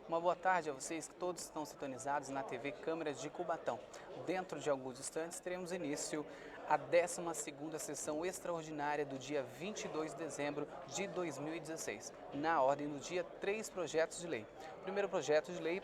Uma boa tarde a vocês que todos estão sintonizados na TV Câmeras de Cubatão. Dentro de alguns instantes teremos início a 12ª sessão extraordinária do dia 22 de dezembro de 2016. Na ordem do dia, 3 projetos de lei. Primeiro projeto de lei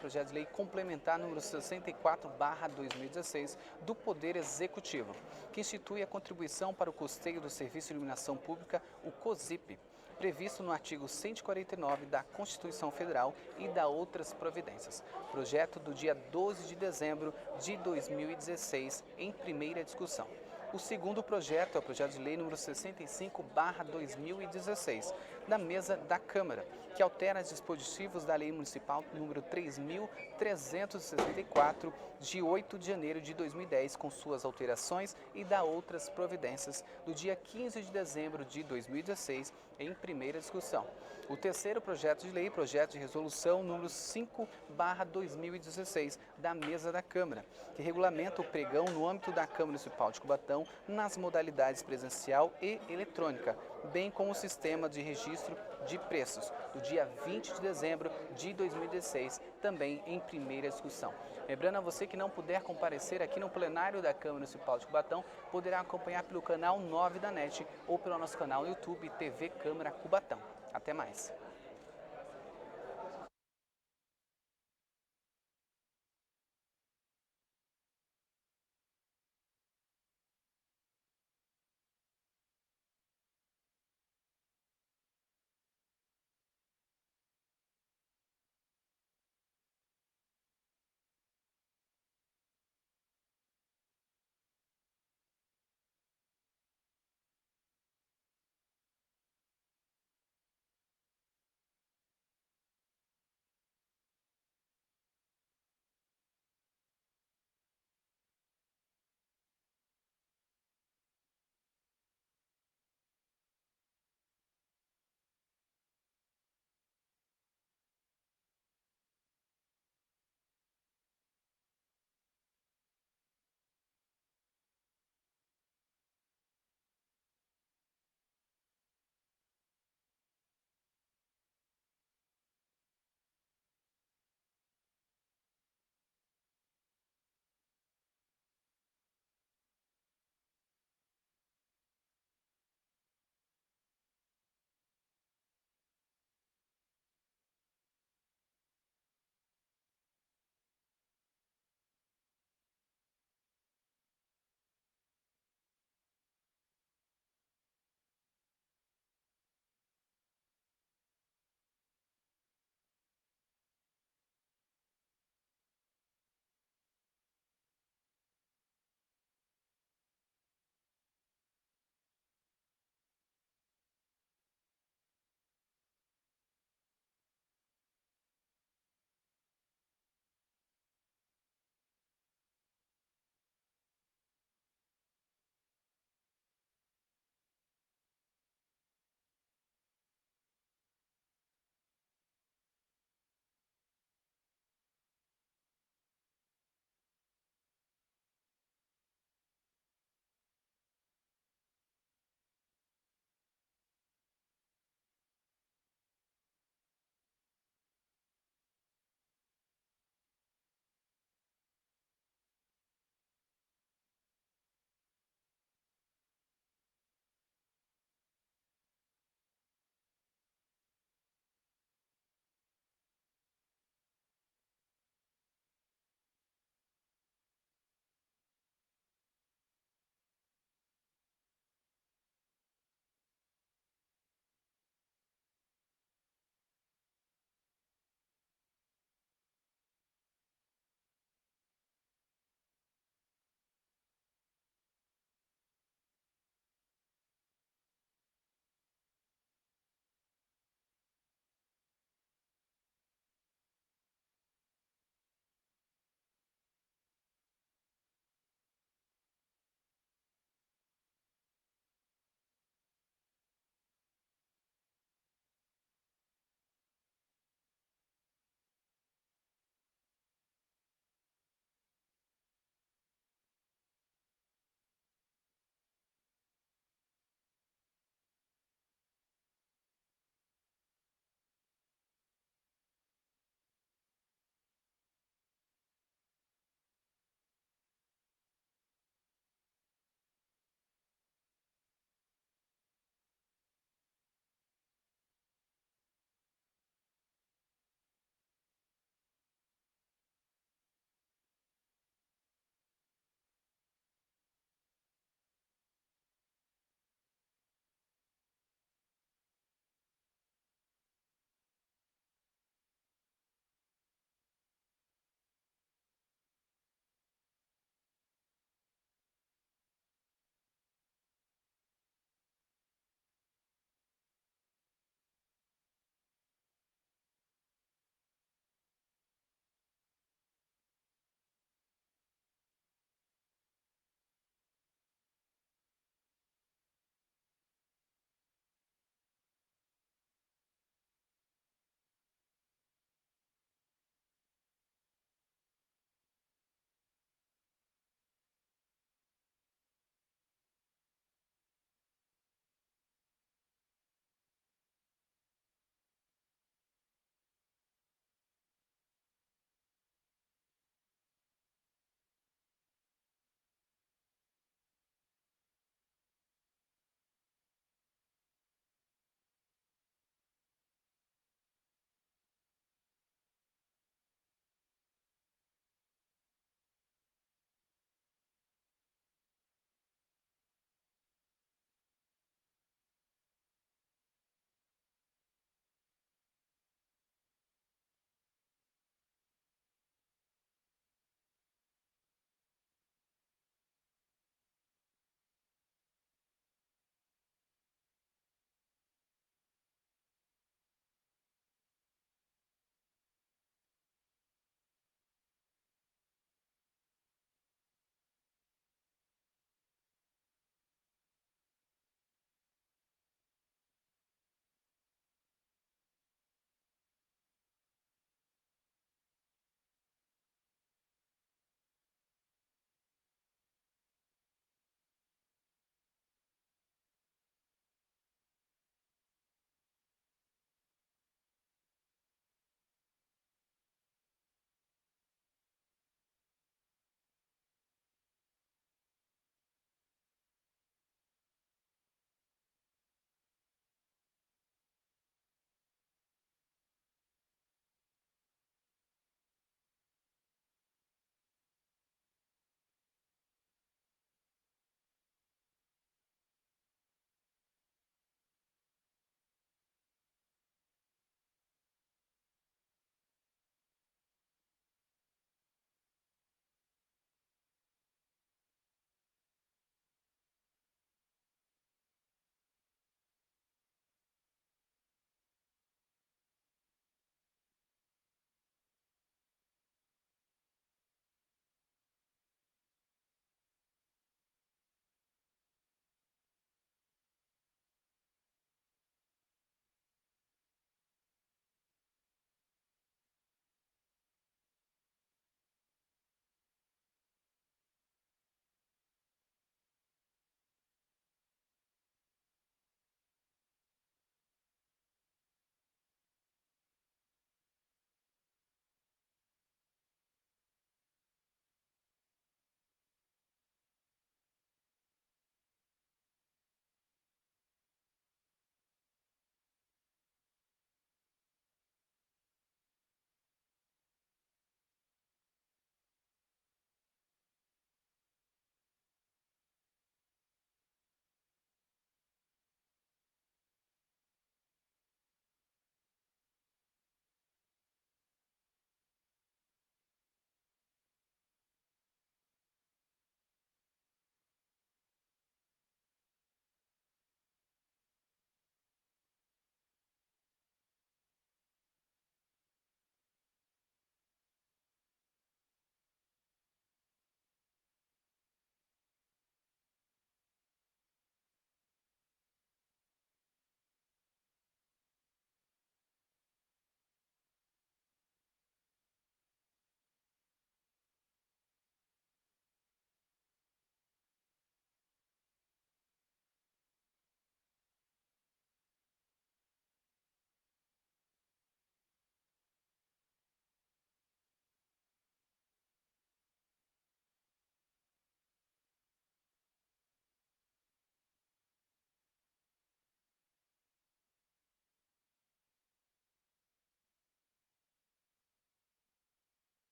complementar número 64/2016 do Poder Executivo, que institui a contribuição para o custeio do Serviço de Iluminação Pública, o COSIP, previsto no artigo 149 da Constituição Federal e da outras providências. Projeto do dia 12 de dezembro de 2016, em primeira discussão. O segundo projeto é o projeto de lei número 65/2016, da mesa da Câmara, que altera os dispositivos da Lei Municipal número 3.364, de 8 de janeiro de 2010, com suas alterações e da outras providências, do dia 15 de dezembro de 2016, em primeira discussão. O terceiro projeto de lei, projeto de resolução número 5/2016, da mesa da Câmara, que regulamenta o pregão no âmbito da Câmara Municipal de Cubatão nas modalidades presencial e eletrônica, bem como o sistema de registro de preços, do dia 20 de dezembro de 2016, também em primeira discussão. Lembrando a você que não puder comparecer aqui no plenário da Câmara Municipal de Cubatão, poderá acompanhar pelo canal 9 da NET ou pelo nosso canal no YouTube TV Câmara Cubatão. Até mais!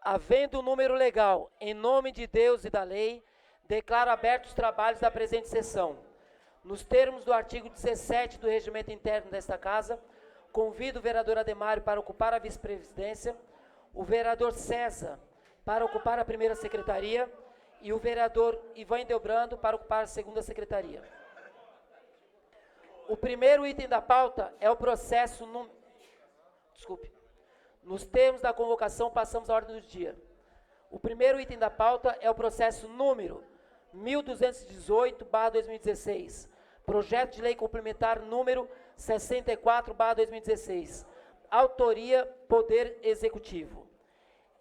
Havendo o número legal, em nome de Deus e da lei, declaro abertos os trabalhos da presente sessão. Nos termos do artigo 17 do Regimento Interno desta Casa, convido o vereador Ademário para ocupar a vice-presidência, o vereador César para ocupar a primeira secretaria e o vereador Ivan Delbrando para ocupar a segunda secretaria. O primeiro item da pauta é o processo... Nos termos da convocação, passamos à ordem do dia. O primeiro item da pauta é o processo número 1218/2016, projeto de lei complementar número 64/2016, autoria Poder Executivo.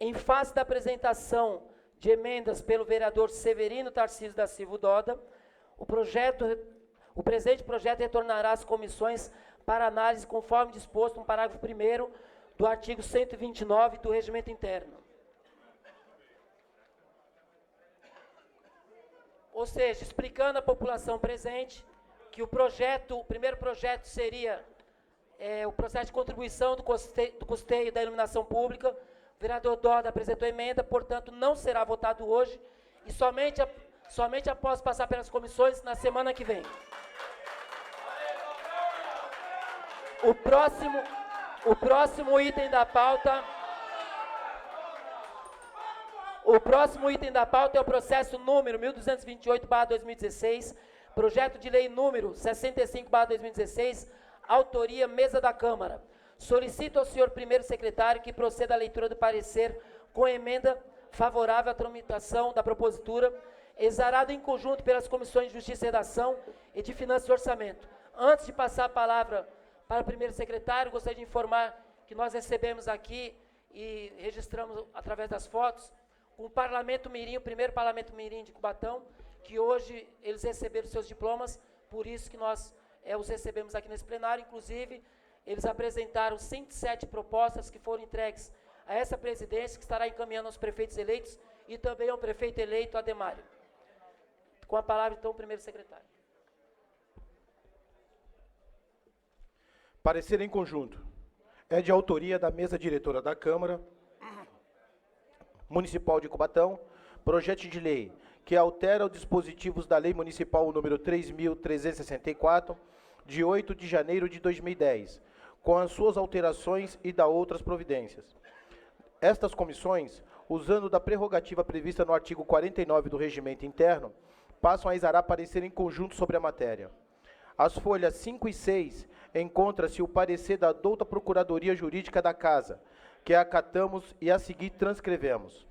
Em face da apresentação de emendas pelo vereador Severino Tarcísio da Silva Doda, o presente projeto retornará às comissões para análise conforme disposto no parágrafo 1º do artigo 129 do Regimento Interno. Ou seja, explicando à população presente que o primeiro projeto seria o processo de contribuição do custeio da iluminação pública. O vereador Doda apresentou emenda, portanto, não será votado hoje e somente após passar pelas comissões na semana que vem. O próximo item da pauta é o processo número 1228/2016, projeto de lei número 65/2016, autoria Mesa da Câmara. Solicito ao senhor primeiro secretário que proceda à leitura do parecer com emenda favorável à tramitação da propositura, exarado em conjunto pelas comissões de Justiça e Redação e de Finanças e Orçamento. Antes de passar a palavra para o primeiro secretário, gostaria de informar que nós recebemos aqui e registramos através das fotos o Parlamento Mirim, o primeiro Parlamento Mirim de Cubatão, que hoje eles receberam seus diplomas, por isso que nós os recebemos aqui nesse plenário. Inclusive, eles apresentaram 107 propostas que foram entregues a essa presidência, que estará encaminhando aos prefeitos eleitos e também ao prefeito eleito, Ademário. Com a palavra, então, o primeiro secretário. Parecer em conjunto. É de autoria da mesa diretora da Câmara Municipal de Cubatão, projeto de lei que altera os dispositivos da Lei Municipal número 3.364, de 8 de janeiro de 2010, com as suas alterações e da outras providências. Estas comissões, usando da prerrogativa prevista no artigo 49 do Regimento Interno, passam a exarar parecer em conjunto sobre a matéria. As folhas 5 e 6 encontra-se o parecer da douta Procuradoria Jurídica da Casa, que acatamos e a seguir transcrevemos.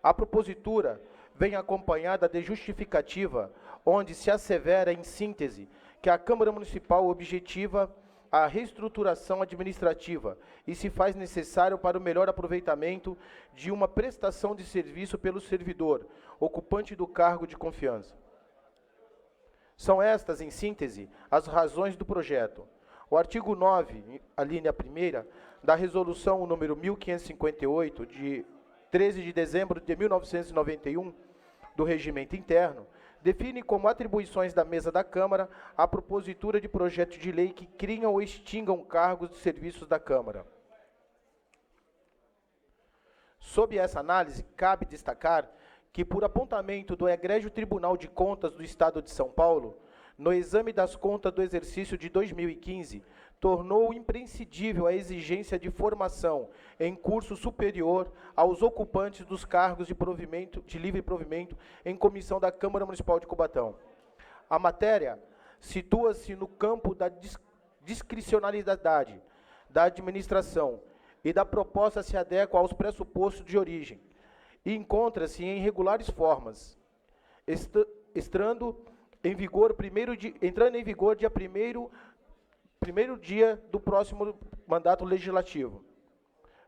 A propositura vem acompanhada de justificativa, onde se assevera, em síntese, que a Câmara Municipal objetiva a reestruturação administrativa e se faz necessário para o melhor aproveitamento de uma prestação de serviço pelo servidor, ocupante do cargo de confiança. São estas, em síntese, as razões do projeto. O artigo 9, a linha primeira, da Resolução número 1558, de 13 de dezembro de 1991, do Regimento Interno, define como atribuições da mesa da Câmara a propositura de projeto de lei que criam ou extingam cargos de serviços da Câmara. Sob essa análise, cabe destacar que, por apontamento do Egrégio Tribunal de Contas do Estado de São Paulo, no exame das contas do exercício de 2015, tornou imprescindível a exigência de formação em curso superior aos ocupantes dos cargos de livre provimento em comissão da Câmara Municipal de Cubatão. A matéria situa-se no campo da discricionalidade da administração e da proposta se adequa aos pressupostos de origem e encontra-se em regulares formas, entrando em vigor dia primeiro dia do próximo mandato legislativo.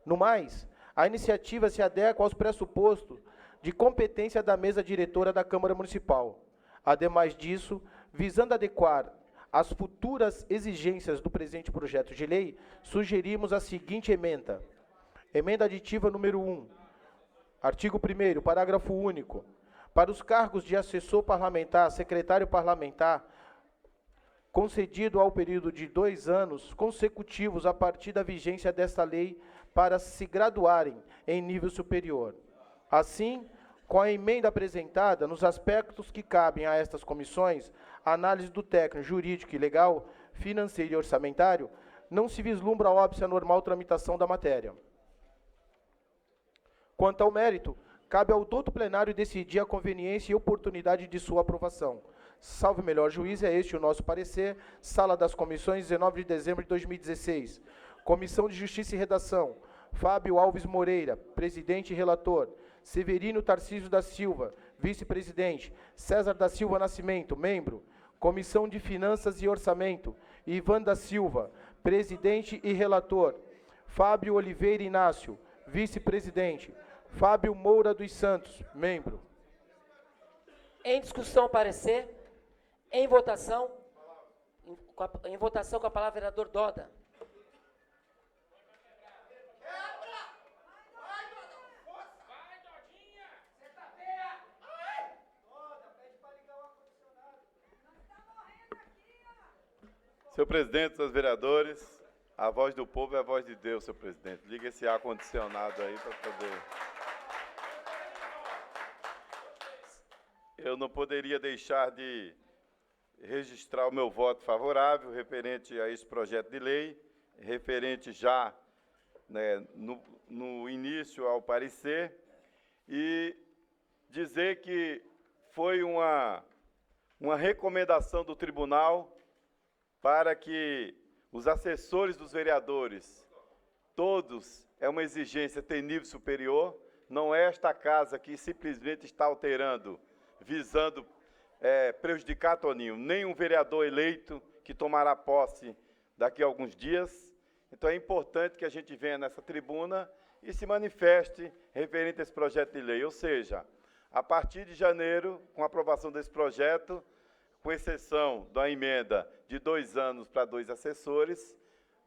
No mais, a iniciativa se adequa aos pressupostos de competência da mesa diretora da Câmara Municipal. Ademais disso, visando adequar às futuras exigências do presente projeto de lei, sugerimos a seguinte emenda. Emenda aditiva número 1. Artigo 1º, parágrafo único. Para os cargos de assessor parlamentar, secretário parlamentar, concedido ao período de 2 anos consecutivos a partir da vigência desta lei, para se graduarem em nível superior. Assim, com a emenda apresentada, nos aspectos que cabem a estas comissões, análise do técnico, jurídico e legal, financeiro e orçamentário, não se vislumbra óbice a normal tramitação da matéria. Quanto ao mérito, cabe ao douto plenário decidir a conveniência e oportunidade de sua aprovação. Salve melhor juiz, é este o nosso parecer. Sala das Comissões, 19 de dezembro de 2016. Comissão de Justiça e Redação, Fábio Alves Moreira, presidente e relator. Severino Tarcísio da Silva, vice-presidente. César da Silva Nascimento, membro. Comissão de Finanças e Orçamento, Ivan da Silva, presidente e relator. Fábio Oliveira Inácio, vice-presidente. Fábio Moura dos Santos, membro. Em discussão, parecer. Em votação. Em votação com a palavra, vereador Doda. Senhor presidente, senhores vereadores, a voz do povo é a voz de Deus, senhor presidente. Liga esse ar-condicionado aí para poder... Eu não poderia deixar de registrar o meu voto favorável referente a esse projeto de lei, referente já, né, no início ao parecer, e dizer que foi uma recomendação do tribunal para que os assessores dos vereadores, todos, é uma exigência ter nível superior, não é esta casa que simplesmente está alterando, visando prejudicar, Toninho, nenhum vereador eleito que tomará posse daqui a alguns dias. Então é importante que a gente venha nessa tribuna e se manifeste referente a esse projeto de lei, ou seja, a partir de janeiro, com a aprovação desse projeto, com exceção da emenda de 2 anos para 2 assessores,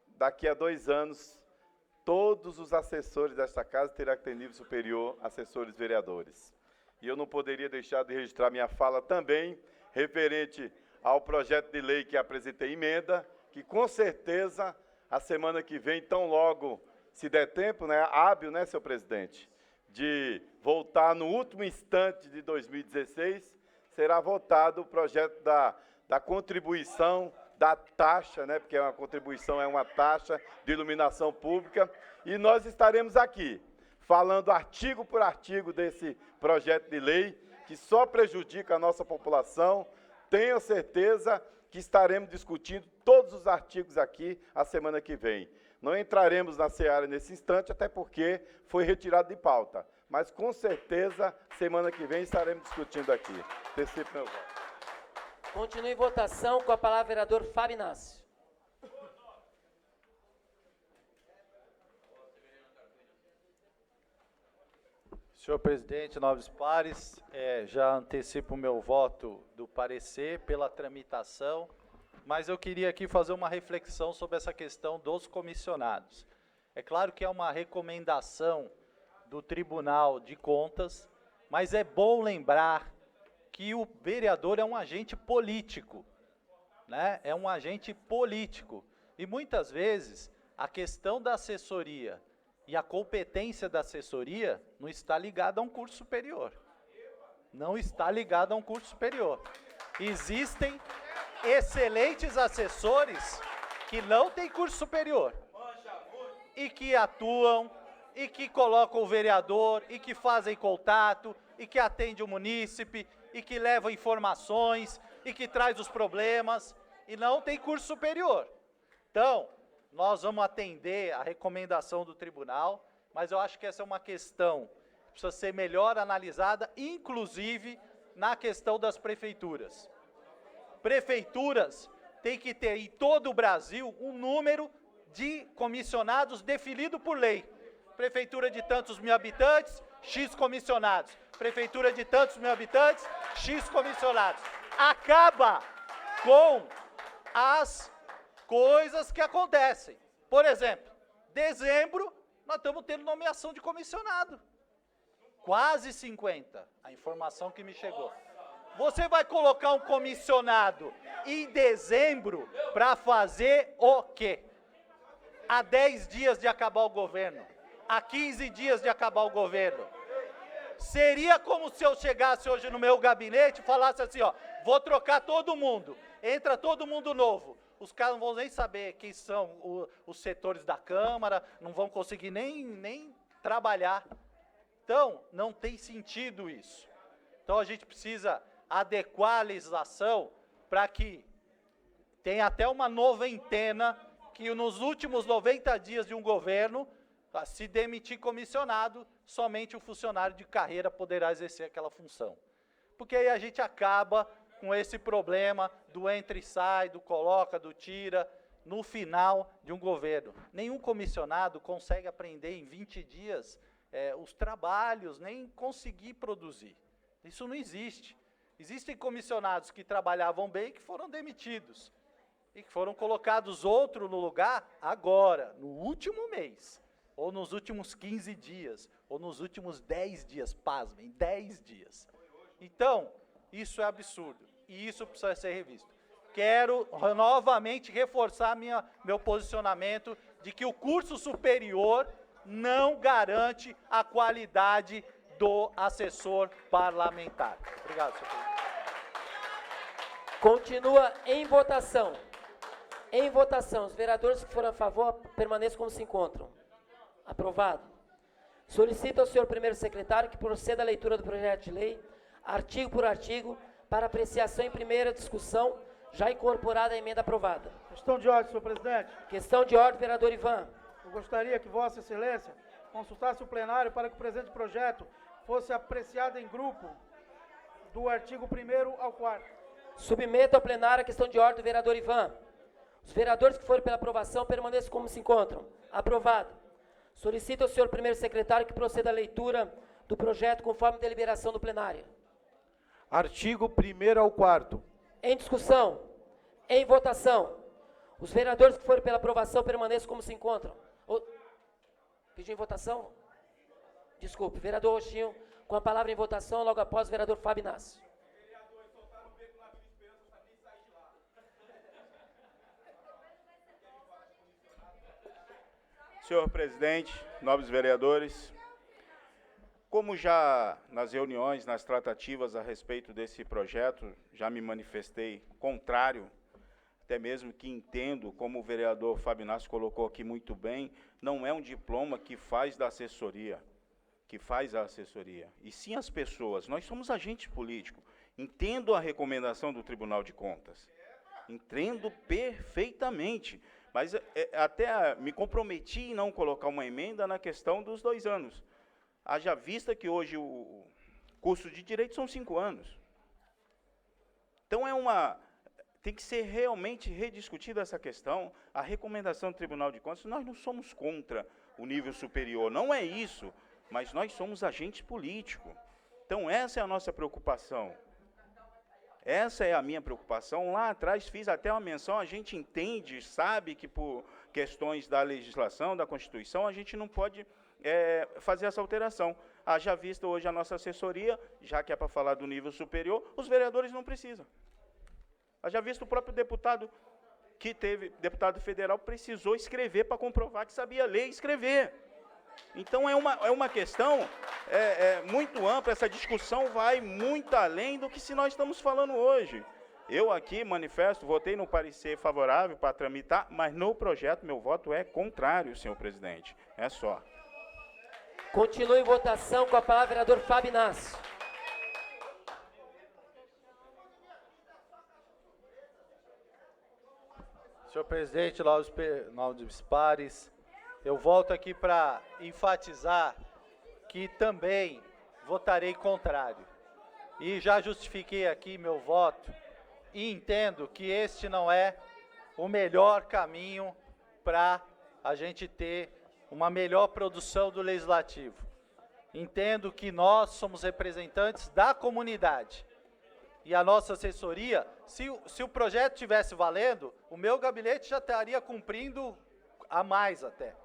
daqui a 2 anos, todos os assessores desta casa terão que ter nível superior, assessores vereadores. E eu não poderia deixar de registrar minha fala também, referente ao projeto de lei que apresentei emenda, que com certeza, a semana que vem, tão logo, se der tempo, né, hábil, né, senhor presidente, de voltar no último instante de 2016, será votado o projeto da contribuição, da taxa, né, porque uma contribuição é uma taxa de iluminação pública, e nós estaremos aqui, falando artigo por artigo desse projeto de lei, que só prejudica a nossa população. Tenho certeza que estaremos discutindo todos os artigos aqui a semana que vem. Não entraremos na seara nesse instante, até porque foi retirado de pauta. Mas, com certeza, semana que vem estaremos discutindo aqui. Antecipo meu voto. Continue em votação com a palavra, vereador Fábio Inácio. Senhor presidente, nobres pares, já antecipo o meu voto do parecer pela tramitação, mas eu queria aqui fazer uma reflexão sobre essa questão dos comissionados. É claro que é uma recomendação do Tribunal de Contas, mas é bom lembrar que o vereador é um agente político, né? É um agente político. E muitas vezes a questão da assessoria e a competência da assessoria não está ligada a um curso superior. Não está ligada a um curso superior. Existem excelentes assessores que não têm curso superior e que atuam, e que colocam o vereador, e que fazem contato, e que atendem o munícipe, e que levam informações, e que traz os problemas, e não tem curso superior. Então, nós vamos atender a recomendação do tribunal, mas eu acho que essa é uma questão que precisa ser melhor analisada, inclusive na questão das prefeituras. Prefeituras têm que ter em todo o Brasil um número de comissionados definido por lei. Prefeitura de tantos mil habitantes, X comissionados. Prefeitura de tantos mil habitantes, X comissionados. Acaba com as coisas que acontecem. Por exemplo, dezembro, nós estamos tendo nomeação de comissionado. Quase 50, a informação que me chegou. Você vai colocar um comissionado em dezembro para fazer o quê? Há 10 dias de acabar o governo. a 15 dias de acabar o governo. Seria como se eu chegasse hoje no meu gabinete e falasse assim, ó, vou trocar todo mundo, entra todo mundo novo. Os caras não vão nem saber quem são os setores da Câmara, não vão conseguir nem trabalhar. Então, não tem sentido isso. Então, a gente precisa adequar a legislação para que tenha até uma noventena que nos últimos 90 dias de um governo, se demitir comissionado, somente o funcionário de carreira poderá exercer aquela função. Porque aí a gente acaba com esse problema do entra e sai, do coloca, do tira, no final de um governo. Nenhum comissionado consegue aprender em 20 dias os trabalhos, nem conseguir produzir. Isso não existe. Existem comissionados que trabalhavam bem e que foram demitidos. E que foram colocados outro no lugar agora, no último mês. Ou nos últimos 15 dias, ou nos últimos 10 dias, pasmem, 10 dias. Então, isso é absurdo, e isso precisa ser revisto. Quero novamente reforçar meu posicionamento de que o curso superior não garante a qualidade do assessor parlamentar. Obrigado, senhor presidente. Continua em votação. Em votação, os vereadores que forem a favor permaneçam como se encontram. Aprovado. Solicito ao senhor primeiro secretário que proceda à leitura do projeto de lei, artigo por artigo, para apreciação em primeira discussão, já incorporada a emenda aprovada. Questão de ordem, senhor presidente. Questão de ordem, vereador Ivan. Eu gostaria que Vossa Excelência consultasse o plenário para que o presente projeto fosse apreciado em grupo do artigo 1º ao 4º. Submeto ao plenário a questão de ordem do vereador Ivan. Os vereadores que forem pela aprovação permaneçam como se encontram. Aprovado. Solicito ao senhor primeiro secretário que proceda à leitura do projeto conforme deliberação do plenário. Artigo 1º ao 4º. Em discussão. Em votação. Os vereadores que forem pela aprovação permaneçam como se encontram. Pediu em votação? Desculpe, vereador Roxinho, com a palavra em votação, logo após o vereador Fábio Inácio. Senhor presidente, nobres vereadores, como já nas reuniões, nas tratativas a respeito desse projeto, já me manifestei contrário, até mesmo que entendo, como o vereador Fábio Inácio colocou aqui muito bem, não é um diploma que faz da assessoria, que faz a assessoria, e sim as pessoas. Nós somos agentes políticos. Entendo a recomendação do Tribunal de Contas, entendo perfeitamente, mas até me comprometi em não colocar uma emenda na questão dos 2 anos. Haja vista que hoje o curso de Direito são 5 anos. Então tem que ser realmente rediscutida essa questão, a recomendação do Tribunal de Contas. Nós não somos contra o nível superior, não é isso, mas nós somos agentes políticos. Então essa é a nossa preocupação. Essa é a minha preocupação. Lá atrás fiz até uma menção, a gente entende, sabe que por questões da legislação, da Constituição, a gente não pode fazer essa alteração. Haja vista hoje a nossa assessoria, já que é para falar do nível superior, os vereadores não precisam. Haja visto o próprio deputado deputado federal, precisou escrever para comprovar que sabia ler e escrever. Então é uma questão muito ampla, essa discussão vai muito além do que se nós estamos falando hoje. Eu aqui manifesto, votei no parecer favorável para tramitar, mas no projeto meu voto é contrário, senhor presidente. É só. Continue em votação com a palavra o vereador Fábio Inácio. Senhor presidente, nobres pares, eu volto aqui para enfatizar que também votarei contrário. E já justifiquei aqui meu voto e entendo que este não é o melhor caminho para a gente ter uma melhor produção do Legislativo. Entendo que nós somos representantes da comunidade. E a nossa assessoria, se o projeto estivesse valendo, o meu gabinete já estaria cumprindo a mais até.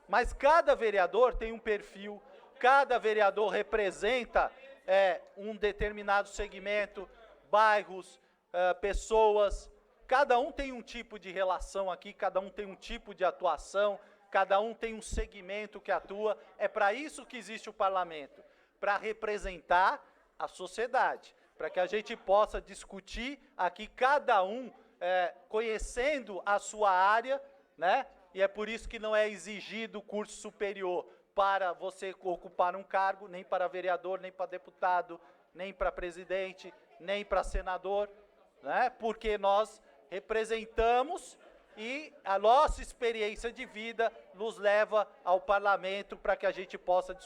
Mas cada vereador tem um perfil, cada vereador representa um determinado segmento, bairros, pessoas, cada um tem um tipo de relação aqui, cada um tem um tipo de atuação, cada um tem um segmento que atua. É para isso que existe o parlamento, para representar a sociedade, para que a gente possa discutir aqui, cada um conhecendo a sua área, né? E é por isso que não é exigido curso superior para você ocupar um cargo, nem para vereador, nem para deputado, nem para presidente, nem para senador, né? Porque nós representamos e a nossa experiência de vida nos leva ao parlamento para que a gente possa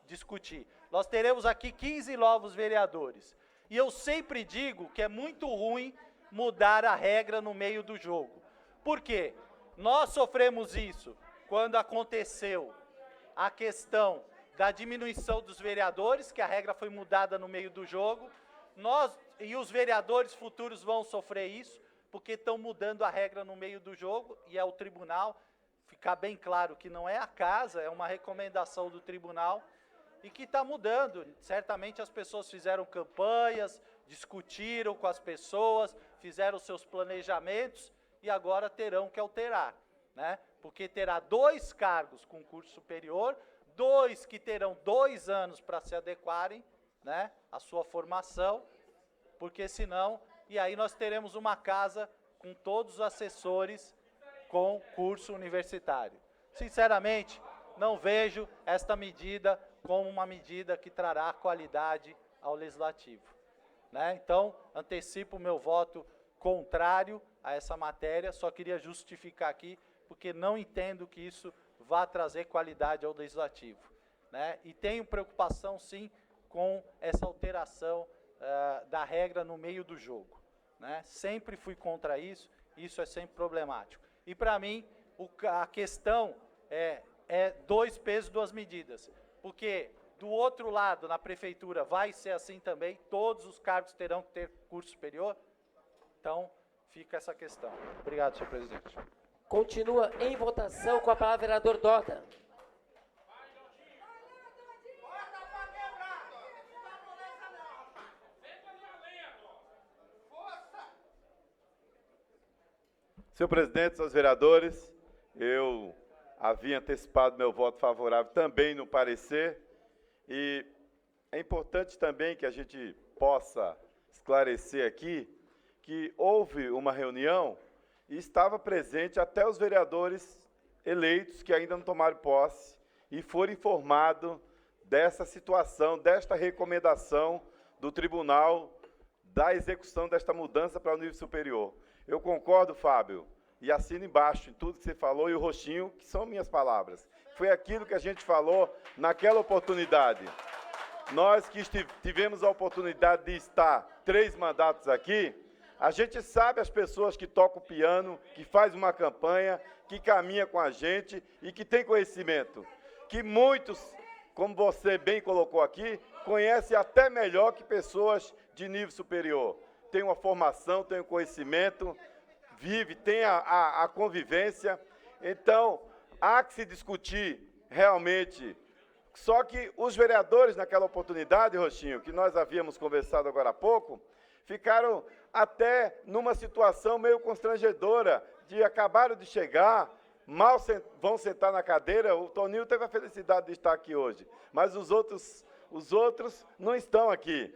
discutir. Nós teremos aqui 15 novos vereadores. E eu sempre digo que é muito ruim mudar a regra no meio do jogo. Por quê? Nós sofremos isso quando aconteceu a questão da diminuição dos vereadores, que a regra foi mudada no meio do jogo. Nós e os vereadores futuros vão sofrer isso, porque estão mudando a regra no meio do jogo, e é o tribunal, ficar bem claro que não é a casa, é uma recomendação do tribunal, e que está mudando. Certamente as pessoas fizeram campanhas, discutiram com as pessoas, fizeram seus planejamentos, e agora terão que alterar, né? Porque terá 2 cargos com curso superior, 2 que terão 2 anos para se adequarem, né, à sua formação, porque senão, e aí nós teremos uma casa com todos os assessores com curso universitário. Sinceramente, não vejo esta medida como uma medida que trará qualidade ao Legislativo, né? Então, antecipo o meu voto contrário a essa matéria, só queria justificar aqui, porque não entendo que isso vá trazer qualidade ao Legislativo, né? E tenho preocupação, sim, com essa alteração da regra no meio do jogo, né? Sempre fui contra isso, isso é sempre problemático. E para mim, a questão é 2 pesos, 2 medidas, porque do outro lado, na prefeitura, vai ser assim também, todos os cargos terão que ter curso superior, então fica essa questão. Obrigado, senhor presidente. Continua em votação com a palavra o vereador Dota. Senhor presidente, senhores vereadores, eu havia antecipado meu voto favorável também no parecer, e é importante também que a gente possa esclarecer aqui que houve uma reunião e estava presente até os vereadores eleitos que ainda não tomaram posse e foram informados dessa situação, desta recomendação do tribunal da execução desta mudança para o nível superior. Eu concordo, Fábio, e assino embaixo em tudo que você falou, e o roxinho, que são minhas palavras. Foi aquilo que a gente falou naquela oportunidade. Nós que tivemos a oportunidade de estar 3 mandatos aqui, a gente sabe as pessoas que tocam piano, que faz uma campanha, que caminha com a gente e que tem conhecimento. Que muitos, como você bem colocou aqui, conhecem até melhor que pessoas de nível superior. Tem uma formação, tem um conhecimento, vive, tem a convivência. Então, há que se discutir realmente. Só que os vereadores, naquela oportunidade, Roxinho, que nós havíamos conversado agora há pouco, ficaram até numa situação meio constrangedora, de acabaram de chegar, mal vão sentar na cadeira. O Toninho teve a felicidade de estar aqui hoje, mas os outros não estão aqui.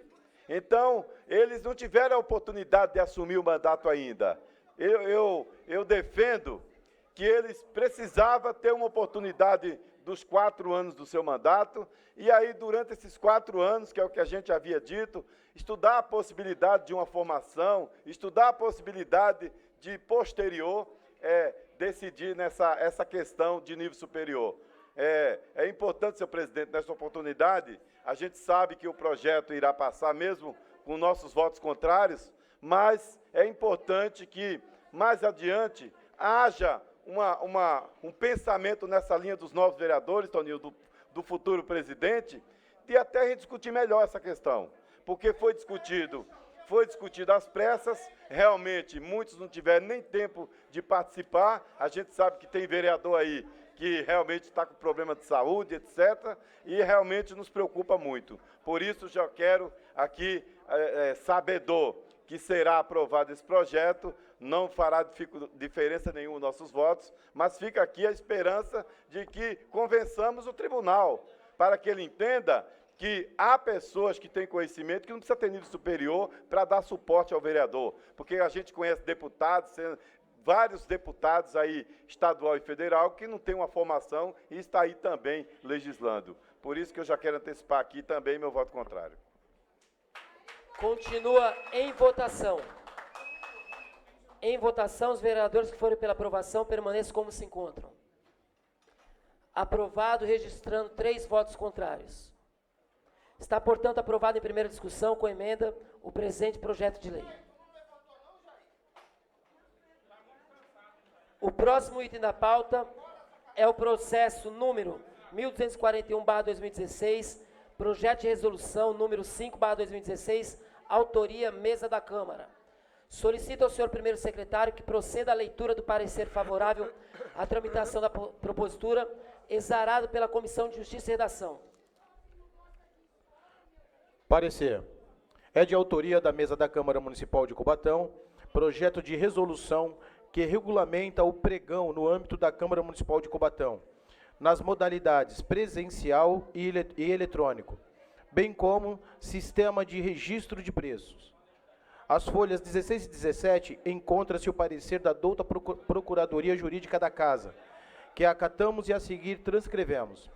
Então, eles não tiveram a oportunidade de assumir o mandato ainda. Eu defendo que eles precisavam ter uma oportunidade dos 4 anos do seu mandato, e aí, durante esses 4 anos, que é o que a gente havia dito, estudar a possibilidade de uma formação, estudar a possibilidade de, posterior, decidir essa questão de nível superior. É importante, senhor presidente, nessa oportunidade, a gente sabe que o projeto irá passar mesmo com nossos votos contrários, mas é importante que, mais adiante, haja um pensamento nessa linha dos novos vereadores, Toninho, do futuro presidente, de até a gente discutir melhor essa questão, porque foi discutido às pressas, realmente muitos não tiveram nem tempo de participar. A gente sabe que tem vereador aí que realmente está com problema de saúde, etc., e realmente nos preocupa muito. Por isso, já quero aqui, sabedor que será aprovado esse projeto, não fará diferença nenhuma os nossos votos, mas fica aqui a esperança de que convençamos o tribunal, para que ele entenda que há pessoas que têm conhecimento que não precisa ter nível superior para dar suporte ao vereador, porque a gente conhece deputados, vários deputados aí, estadual e federal, que não têm uma formação e está aí também legislando. Por isso que eu já quero antecipar aqui também meu voto contrário. Continua em votação. Em votação, os vereadores que forem pela aprovação permaneçam como se encontram. Aprovado, registrando 3 votos contrários. Está, portanto, aprovado em primeira discussão, com emenda, o presente projeto de lei. O próximo item da pauta é o processo número 1241/2016, projeto de resolução número 5/2016, autoria mesa da Câmara. Solicito ao senhor primeiro secretário que proceda à leitura do parecer favorável à tramitação da propositura, exarado pela Comissão de Justiça e Redação. Parecer. É de autoria da mesa da Câmara Municipal de Cubatão, projeto de resolução que regulamenta o pregão no âmbito da Câmara Municipal de Cubatão, nas modalidades presencial e eletrônico, bem como sistema de registro de preços. As folhas 16 e 17 encontra-se o parecer da douta Procuradoria Jurídica da Casa, que acatamos e a seguir transcrevemos.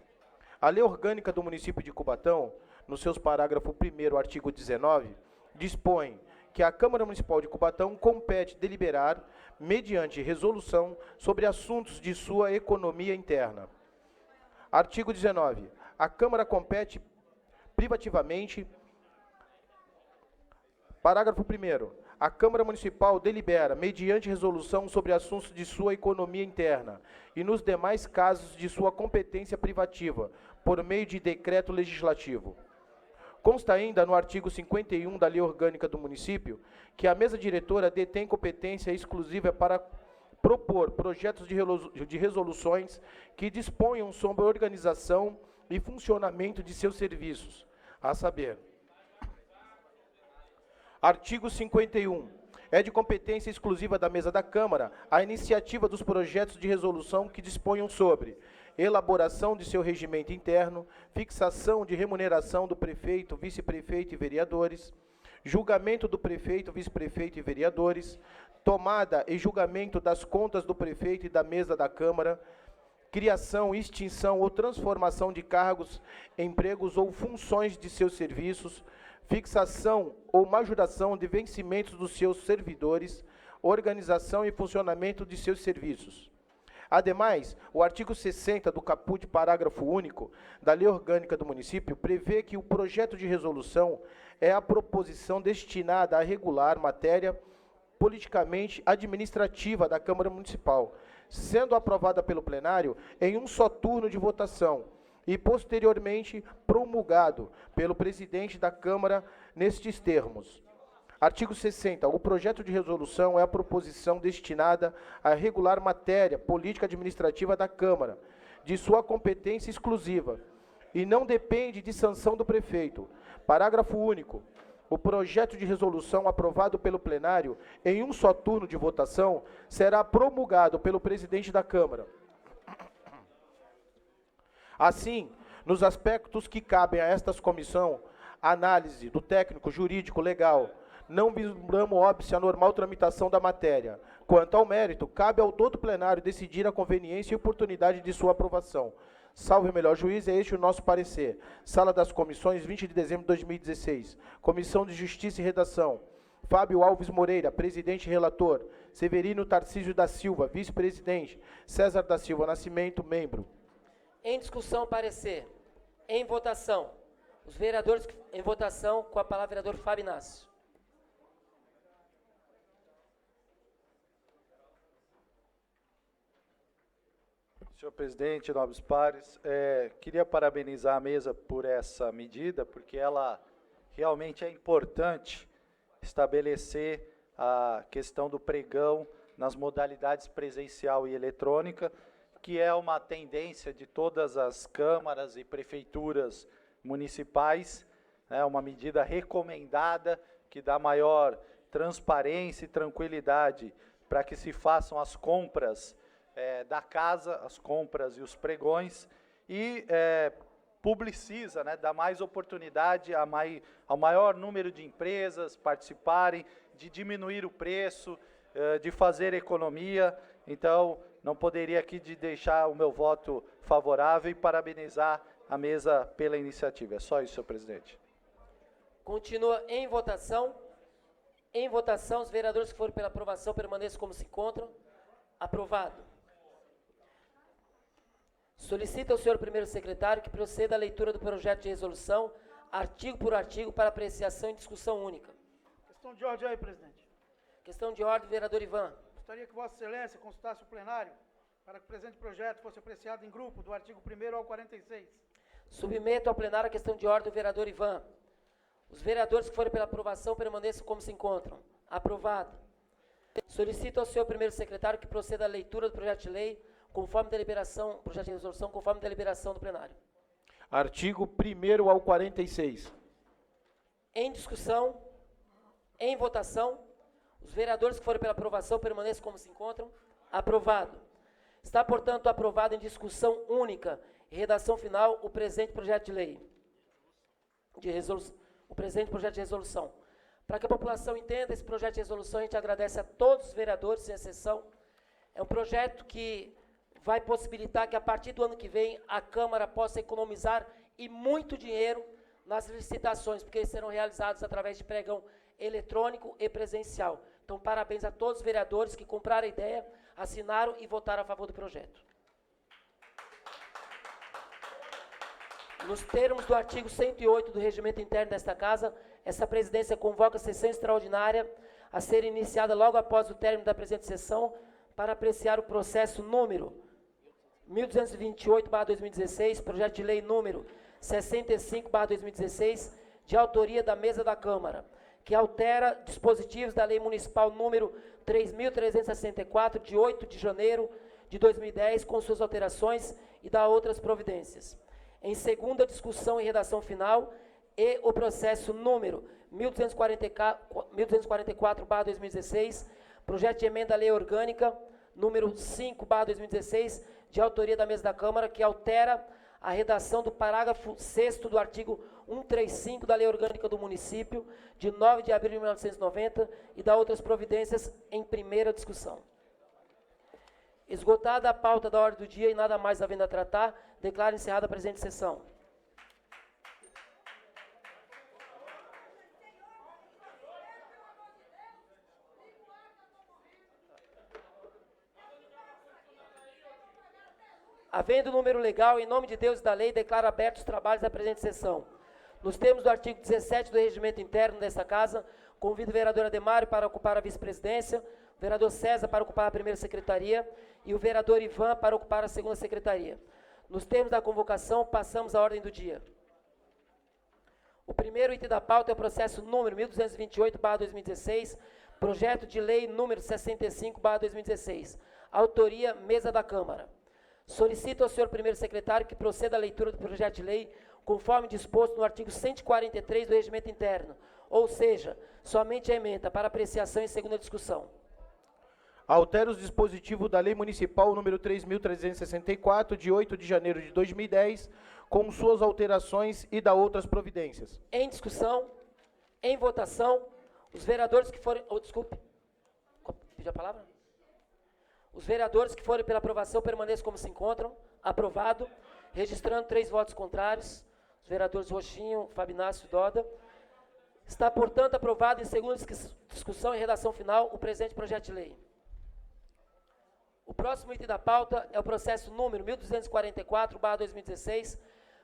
A Lei Orgânica do Município de Cubatão, no seus parágrafo 1º, artigo 19, dispõe que a Câmara Municipal de Cubatão compete deliberar, mediante resolução, sobre assuntos de sua economia interna. Artigo 19. A Câmara compete privativamente. Parágrafo 1º. A Câmara Municipal delibera, mediante resolução, sobre assuntos de sua economia interna e, nos demais casos, de sua competência privativa, por meio de decreto legislativo. Consta ainda no artigo 51 da Lei Orgânica do Município que a mesa diretora detém competência exclusiva para propor projetos de resoluções que disponham sobre a organização e funcionamento de seus serviços, a saber: artigo 51. É de competência exclusiva da mesa da Câmara a iniciativa dos projetos de resolução que disponham sobre elaboração de seu regimento interno, fixação de remuneração do prefeito, vice-prefeito e vereadores, julgamento do prefeito, vice-prefeito e vereadores, tomada e julgamento das contas do prefeito e da mesa da Câmara, criação, extinção ou transformação de cargos, empregos ou funções de seus serviços, fixação ou majoração de vencimentos dos seus servidores, organização e funcionamento de seus serviços. Ademais, o artigo 60 do caput, parágrafo único, da Lei Orgânica do Município, prevê que o projeto de resolução é a proposição destinada a regular matéria politicamente administrativa da Câmara Municipal, sendo aprovada pelo plenário em um só turno de votação e, posteriormente, promulgado pelo presidente da Câmara nestes termos. Artigo 60. O projeto de resolução é a proposição destinada a regular matéria política administrativa da Câmara, de sua competência exclusiva, e não depende de sanção do prefeito. Parágrafo único. O projeto de resolução aprovado pelo plenário em um só turno de votação será promulgado pelo presidente da Câmara. Assim, nos aspectos que cabem a estas comissões, análise do técnico, jurídico, legal, não vislumbramos óbice a normal tramitação da matéria. Quanto ao mérito, cabe ao todo plenário decidir a conveniência e oportunidade de sua aprovação. Salve o melhor juiz, é este o nosso parecer. Sala das Comissões, 20 de dezembro de 2016. Comissão de Justiça e Redação. Fábio Alves Moreira, presidente e relator. Severino Tarcísio da Silva, vice-presidente. César da Silva Nascimento, membro. Em discussão, parecer. Em votação. Os vereadores em votação, com a palavra, vereador Fábio Inácio. Senhor presidente, nobres pares, queria parabenizar a mesa por essa medida, porque ela realmente é importante estabelecer a questão do pregão nas modalidades presencial e eletrônica, que é uma tendência de todas as câmaras e prefeituras municipais, uma medida recomendada que dá maior transparência e tranquilidade para que se façam as compras da casa, as compras e os pregões, e publiciza, né, dá mais oportunidade ao maior número de empresas participarem, de diminuir o preço, de fazer economia. Então, não poderia aqui de deixar o meu voto favorável e parabenizar a mesa pela iniciativa. É só isso, senhor presidente. Continua em votação. Em votação, os vereadores que forem pela aprovação permaneçam como se encontram. Aprovado. Solicita ao senhor primeiro secretário que proceda à leitura do projeto de resolução, artigo por artigo, para apreciação e discussão única. Questão de ordem aí, presidente. Questão de ordem, vereador Ivan. Gostaria que Vossa Excelência consultasse o plenário para que o presente projeto fosse apreciado em grupo, do artigo 1º ao 46. Submeto ao plenário a questão de ordem do vereador Ivan. Os vereadores que forem pela aprovação permaneçam como se encontram. Aprovado. Solicito ao senhor primeiro secretário que proceda à leitura do projeto de lei, conforme deliberação, projeto de resolução, conforme deliberação do plenário. Artigo 1º ao 46. Em discussão, em votação, os vereadores que forem pela aprovação permaneçam como se encontram. Aprovado. Está, portanto, aprovado em discussão única e redação final o presente projeto de lei. O presente projeto de resolução. Para que a população entenda esse projeto de resolução, a gente agradece a todos os vereadores, sem exceção. É um projeto que vai possibilitar que, a partir do ano que vem, a Câmara possa economizar e muito dinheiro nas licitações, porque eles serão realizados através de pregão eletrônico e presencial. Então, parabéns a todos os vereadores que compraram a ideia, assinaram e votaram a favor do projeto. Nos termos do artigo 108 do Regimento Interno desta Casa, essa presidência convoca a sessão extraordinária a ser iniciada logo após o término da presente sessão para apreciar o processo número 1228/2016, projeto de lei número 65/2016, de autoria da mesa da Câmara, que altera dispositivos da Lei Municipal número 3.364, de 8 de janeiro de 2010, com suas alterações, e dá outras providências. Em segunda discussão e redação final, e o processo número 1244/2016, projeto de emenda à Lei Orgânica número 5/2016, de autoria da mesa da Câmara, que altera a redação do parágrafo 6º do artigo 135 da Lei Orgânica do Município, de 9 de abril de 1990, e dá outras providências em primeira discussão. Esgotada a pauta da ordem do dia e nada mais havendo a tratar, declaro encerrada a presente sessão. Havendo número legal, em nome de Deus e da lei, declaro abertos os trabalhos da presente sessão. Nos termos do artigo 17 do Regimento Interno desta Casa, convido o vereador Ademário para ocupar a vice-presidência, o vereador César para ocupar a primeira secretaria e o vereador Ivan para ocupar a segunda secretaria. Nos termos da convocação, passamos à ordem do dia. O primeiro item da pauta é o processo número 1228/2016, projeto de lei número 65/2016, autoria mesa da Câmara. Solicito ao senhor primeiro secretário que proceda à leitura do projeto de lei conforme disposto no artigo 143 do Regimento Interno, ou seja, somente a ementa para apreciação em segunda discussão. Altera os dispositivos da Lei Municipal número 3.364, de 8 de janeiro de 2010, com suas alterações, e dá outras providências. Em discussão, em votação, os vereadores que forem... desculpe, pedi a palavra? Os vereadores que forem pela aprovação permaneçam como se encontram. Aprovado. Registrando 3 votos contrários. Os vereadores Roxinho, Fabinácio e Doda. Está, portanto, aprovado em segunda discussão e redação final o presente projeto de lei. O próximo item da pauta é o processo número 1244/2016,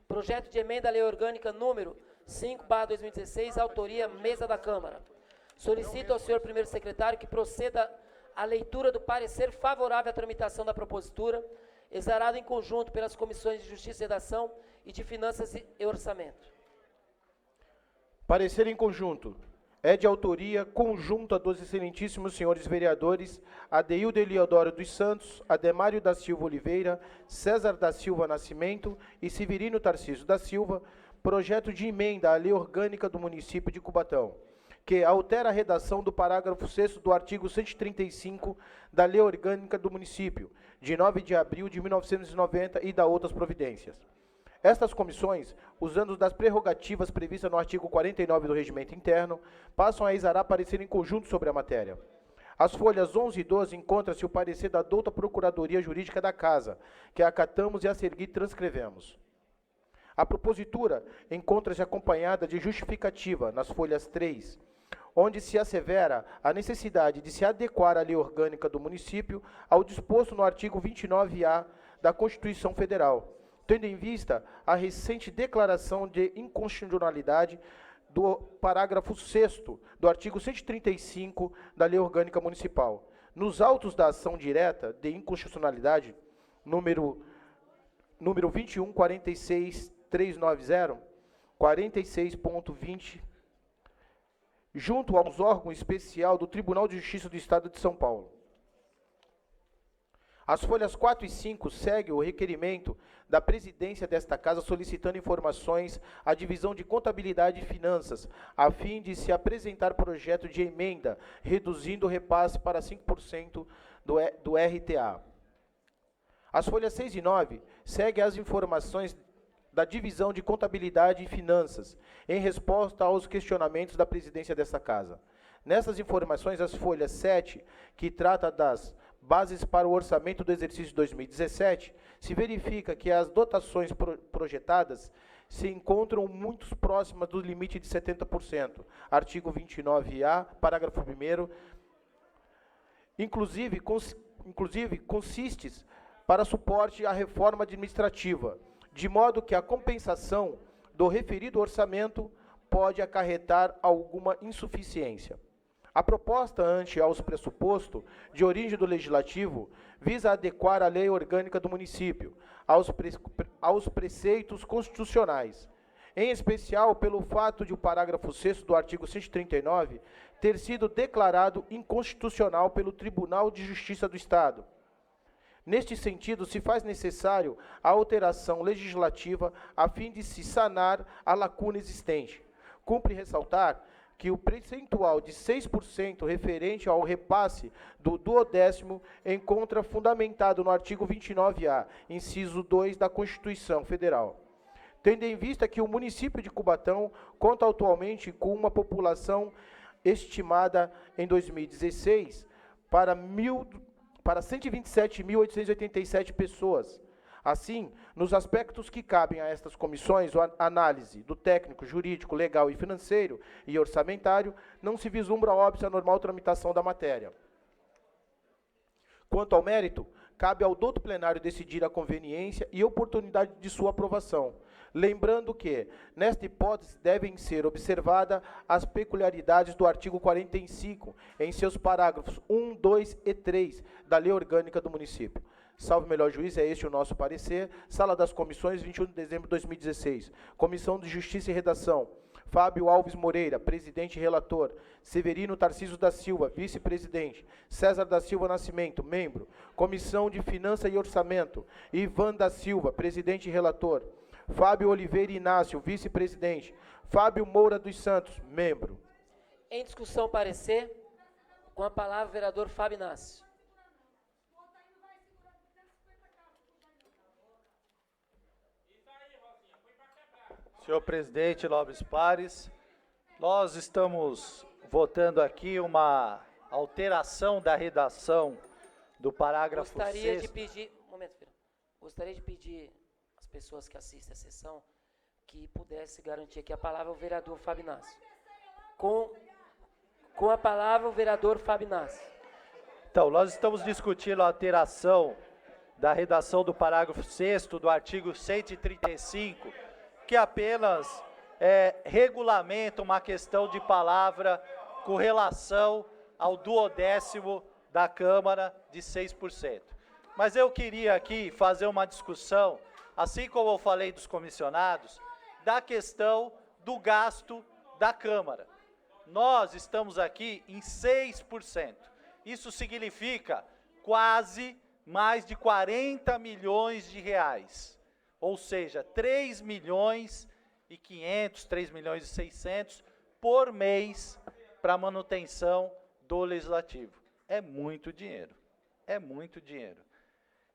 projeto de emenda à Lei Orgânica número 5/2016, autoria mesa da Câmara. Solicito ao senhor primeiro secretário que proceda a leitura do parecer favorável à tramitação da propositura, exarado em conjunto pelas comissões de Justiça e Redação e de Finanças e Orçamento. Parecer em conjunto. É de autoria conjunta dos excelentíssimos senhores vereadores Adeildo Eliodoro dos Santos, Ademário da Silva Oliveira, César da Silva Nascimento e Severino Tarcísio da Silva, projeto de emenda à Lei Orgânica do Município de Cubatão, que altera a redação do parágrafo 6º do artigo 135 da Lei Orgânica do Município, de 9 de abril de 1990 e da outras providências. Estas comissões, usando das prerrogativas previstas no artigo 49 do Regimento Interno, passam a exarar parecer em conjunto sobre a matéria. As folhas 11 e 12 encontra-se o parecer da douta Procuradoria Jurídica da Casa, que acatamos e a seguir transcrevemos. A propositura encontra-se acompanhada de justificativa nas folhas 3, onde se assevera a necessidade de se adequar a lei orgânica do município ao disposto no artigo 29-A da Constituição Federal, tendo em vista a recente declaração de inconstitucionalidade do parágrafo 6º do artigo 135 da Lei Orgânica Municipal. Nos autos da ação direta de inconstitucionalidade, número 2146390, 46.20, junto aos órgãos especial do Tribunal de Justiça do Estado de São Paulo. As folhas 4 e 5 seguem o requerimento da presidência desta Casa solicitando informações à Divisão de Contabilidade e Finanças, a fim de se apresentar projeto de emenda, reduzindo o repasse para 5% do RTA. As folhas 6 e 9 seguem as informações da Divisão de Contabilidade e Finanças, em resposta aos questionamentos da presidência desta Casa. Nessas informações, as folhas 7, que trata das bases para o orçamento do exercício 2017, se verifica que as dotações projetadas se encontram muito próximas do limite de 70%. Artigo 29-A, parágrafo 1º, inclusive consistes para suporte à reforma administrativa, de modo que a compensação do referido orçamento pode acarretar alguma insuficiência. A proposta ante aos pressupostos de origem do Legislativo visa adequar a lei orgânica do município aos preceitos constitucionais, em especial pelo fato de o parágrafo 6º do artigo 139 ter sido declarado inconstitucional pelo Tribunal de Justiça do Estado. Neste sentido, se faz necessário a alteração legislativa a fim de se sanar a lacuna existente. Cumpre ressaltar que o percentual de 6% referente ao repasse do 12º encontra fundamentado no artigo 29-A, inciso 2 da Constituição Federal. Tendo em vista que o município de Cubatão conta atualmente com uma população estimada em 2016 para 127.887 pessoas. Assim, nos aspectos que cabem a estas comissões, a análise do técnico, jurídico, legal e financeiro e orçamentário, não se vislumbra óbvio a normal tramitação da matéria. Quanto ao mérito, cabe ao douto plenário decidir a conveniência e oportunidade de sua aprovação, lembrando que, nesta hipótese, devem ser observadas as peculiaridades do artigo 45, em seus parágrafos 1, 2 e 3 da Lei Orgânica do Município. Salve melhor juiz, é este o nosso parecer. Sala das Comissões, 21 de dezembro de 2016. Comissão de Justiça e Redação. Fábio Alves Moreira, presidente e relator. Severino Tarcísio da Silva, vice-presidente. César da Silva Nascimento, membro. Comissão de Finança e Orçamento. Ivan da Silva, presidente e relator. Fábio Oliveira Inácio, vice-presidente. Fábio Moura dos Santos, membro. Em discussão, parecer. Com a palavra, o vereador Fábio Inácio. Senhor presidente, nobres pares, nós estamos votando aqui uma alteração da redação do parágrafo 6º. Gostaria de pedir às pessoas que assistem a sessão que pudesse garantir aqui a palavra ao vereador Fábio Inácio. Com a palavra, o vereador Fábio Inácio. Então, nós estamos discutindo a alteração da redação do parágrafo 6º do artigo 135, que apenas regulamenta uma questão de palavra com relação ao 12º da Câmara de 6%. Mas eu queria aqui fazer uma discussão, assim como eu falei dos comissionados, da questão do gasto da Câmara. Nós estamos aqui em 6%. Isso significa quase mais de 40 milhões de reais. Ou seja, 3 milhões e 500, 3 milhões e 600 por mês para manutenção do Legislativo. É muito dinheiro. É muito dinheiro.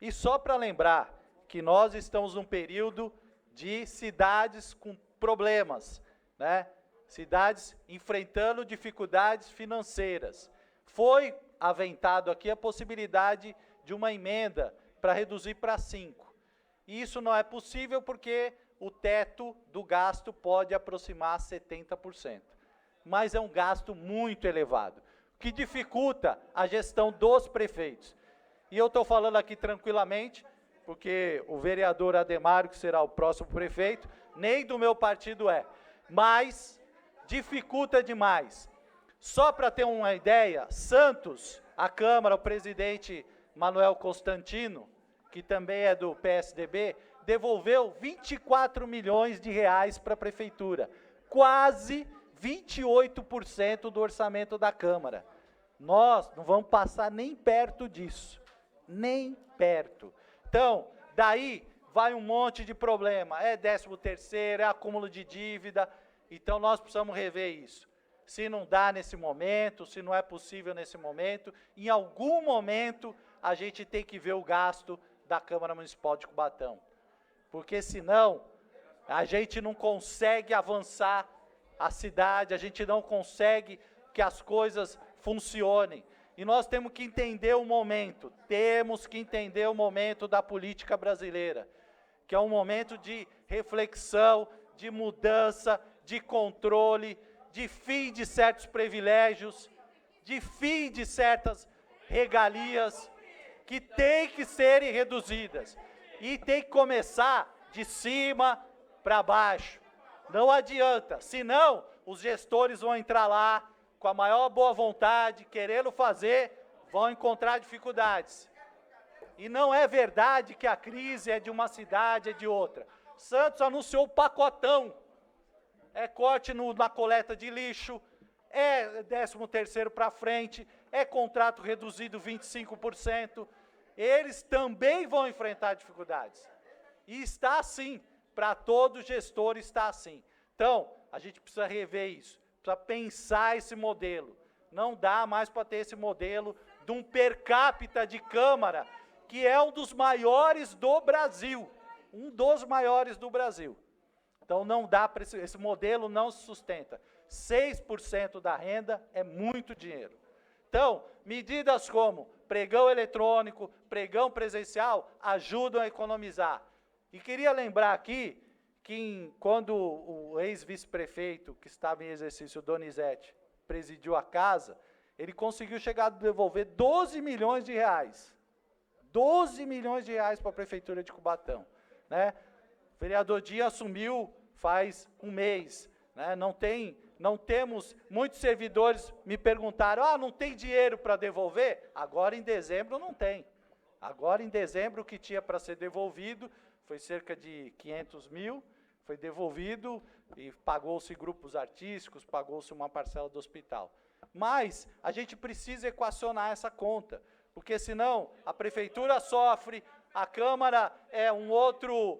E só para lembrar que nós estamos num período de cidades com problemas, né? Cidades enfrentando dificuldades financeiras. Foi aventado aqui a possibilidade de uma emenda para reduzir para 5. E isso não é possível porque o teto do gasto pode aproximar 70%. Mas é um gasto muito elevado, que dificulta a gestão dos prefeitos. E eu estou falando aqui tranquilamente, porque o vereador Ademário, que será o próximo prefeito, nem do meu partido é, mas dificulta demais. Só para ter uma ideia, Santos, a Câmara, o presidente Manuel Constantino, que também é do PSDB, devolveu 24 milhões de reais para a prefeitura, quase 28% do orçamento da Câmara. Nós não vamos passar nem perto disso, nem perto. Então, daí vai um monte de problema, é 13º, é acúmulo de dívida, então nós precisamos rever isso. Se não dá nesse momento, se não é possível nesse momento, em algum momento a gente tem que ver o gasto da Câmara Municipal de Cubatão. Porque senão a gente não consegue avançar a cidade, a gente não consegue que as coisas funcionem. E nós temos que entender o momento, da política brasileira, que é um momento de reflexão, de mudança, de controle, de fim de certos privilégios, de fim de certas regalias, que tem que serem reduzidas. E tem que começar de cima para baixo. Não adianta, senão os gestores vão entrar lá com a maior boa vontade, querendo fazer, vão encontrar dificuldades. E não é verdade que a crise é de uma cidade, é de outra. Santos anunciou o pacotão. É corte na coleta de lixo, é 13º para frente, é contrato reduzido 25%. Eles também vão enfrentar dificuldades. E está assim, para todo gestor está assim. Então, a gente precisa rever isso, precisa pensar esse modelo. Não dá mais para ter esse modelo de um per capita de Câmara, que é um dos maiores do Brasil. Um dos maiores do Brasil. Então, não dá para esse modelo não se sustenta. 6% da renda é muito dinheiro. Então, medidas como pregão eletrônico, pregão presencial, ajudam a economizar. E queria lembrar aqui que quando o ex-vice-prefeito, que estava em exercício, Donizete, presidiu a casa, ele conseguiu chegar a devolver 12 milhões de reais. 12 milhões de reais para a Prefeitura de Cubatão. Né? O vereador Dias assumiu faz um mês. Né? Não temos, muitos servidores me perguntaram, não tem dinheiro para devolver? Agora em dezembro não tem. Agora em dezembro o que tinha para ser devolvido foi cerca de 500 mil, foi devolvido e pagou-se grupos artísticos, pagou-se uma parcela do hospital. Mas a gente precisa equacionar essa conta, porque senão a prefeitura sofre, a Câmara é um outro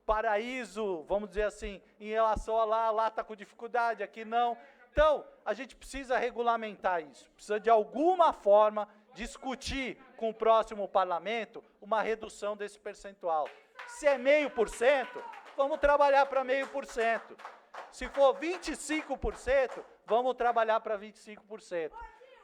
paraíso, vamos dizer assim, em relação a lá está com dificuldade, aqui não. Então, a gente precisa regulamentar isso, precisa de alguma forma discutir com o próximo parlamento uma redução desse percentual. Se é 0,5%, vamos trabalhar para 0,5%. Se for 25%, vamos trabalhar para 25%.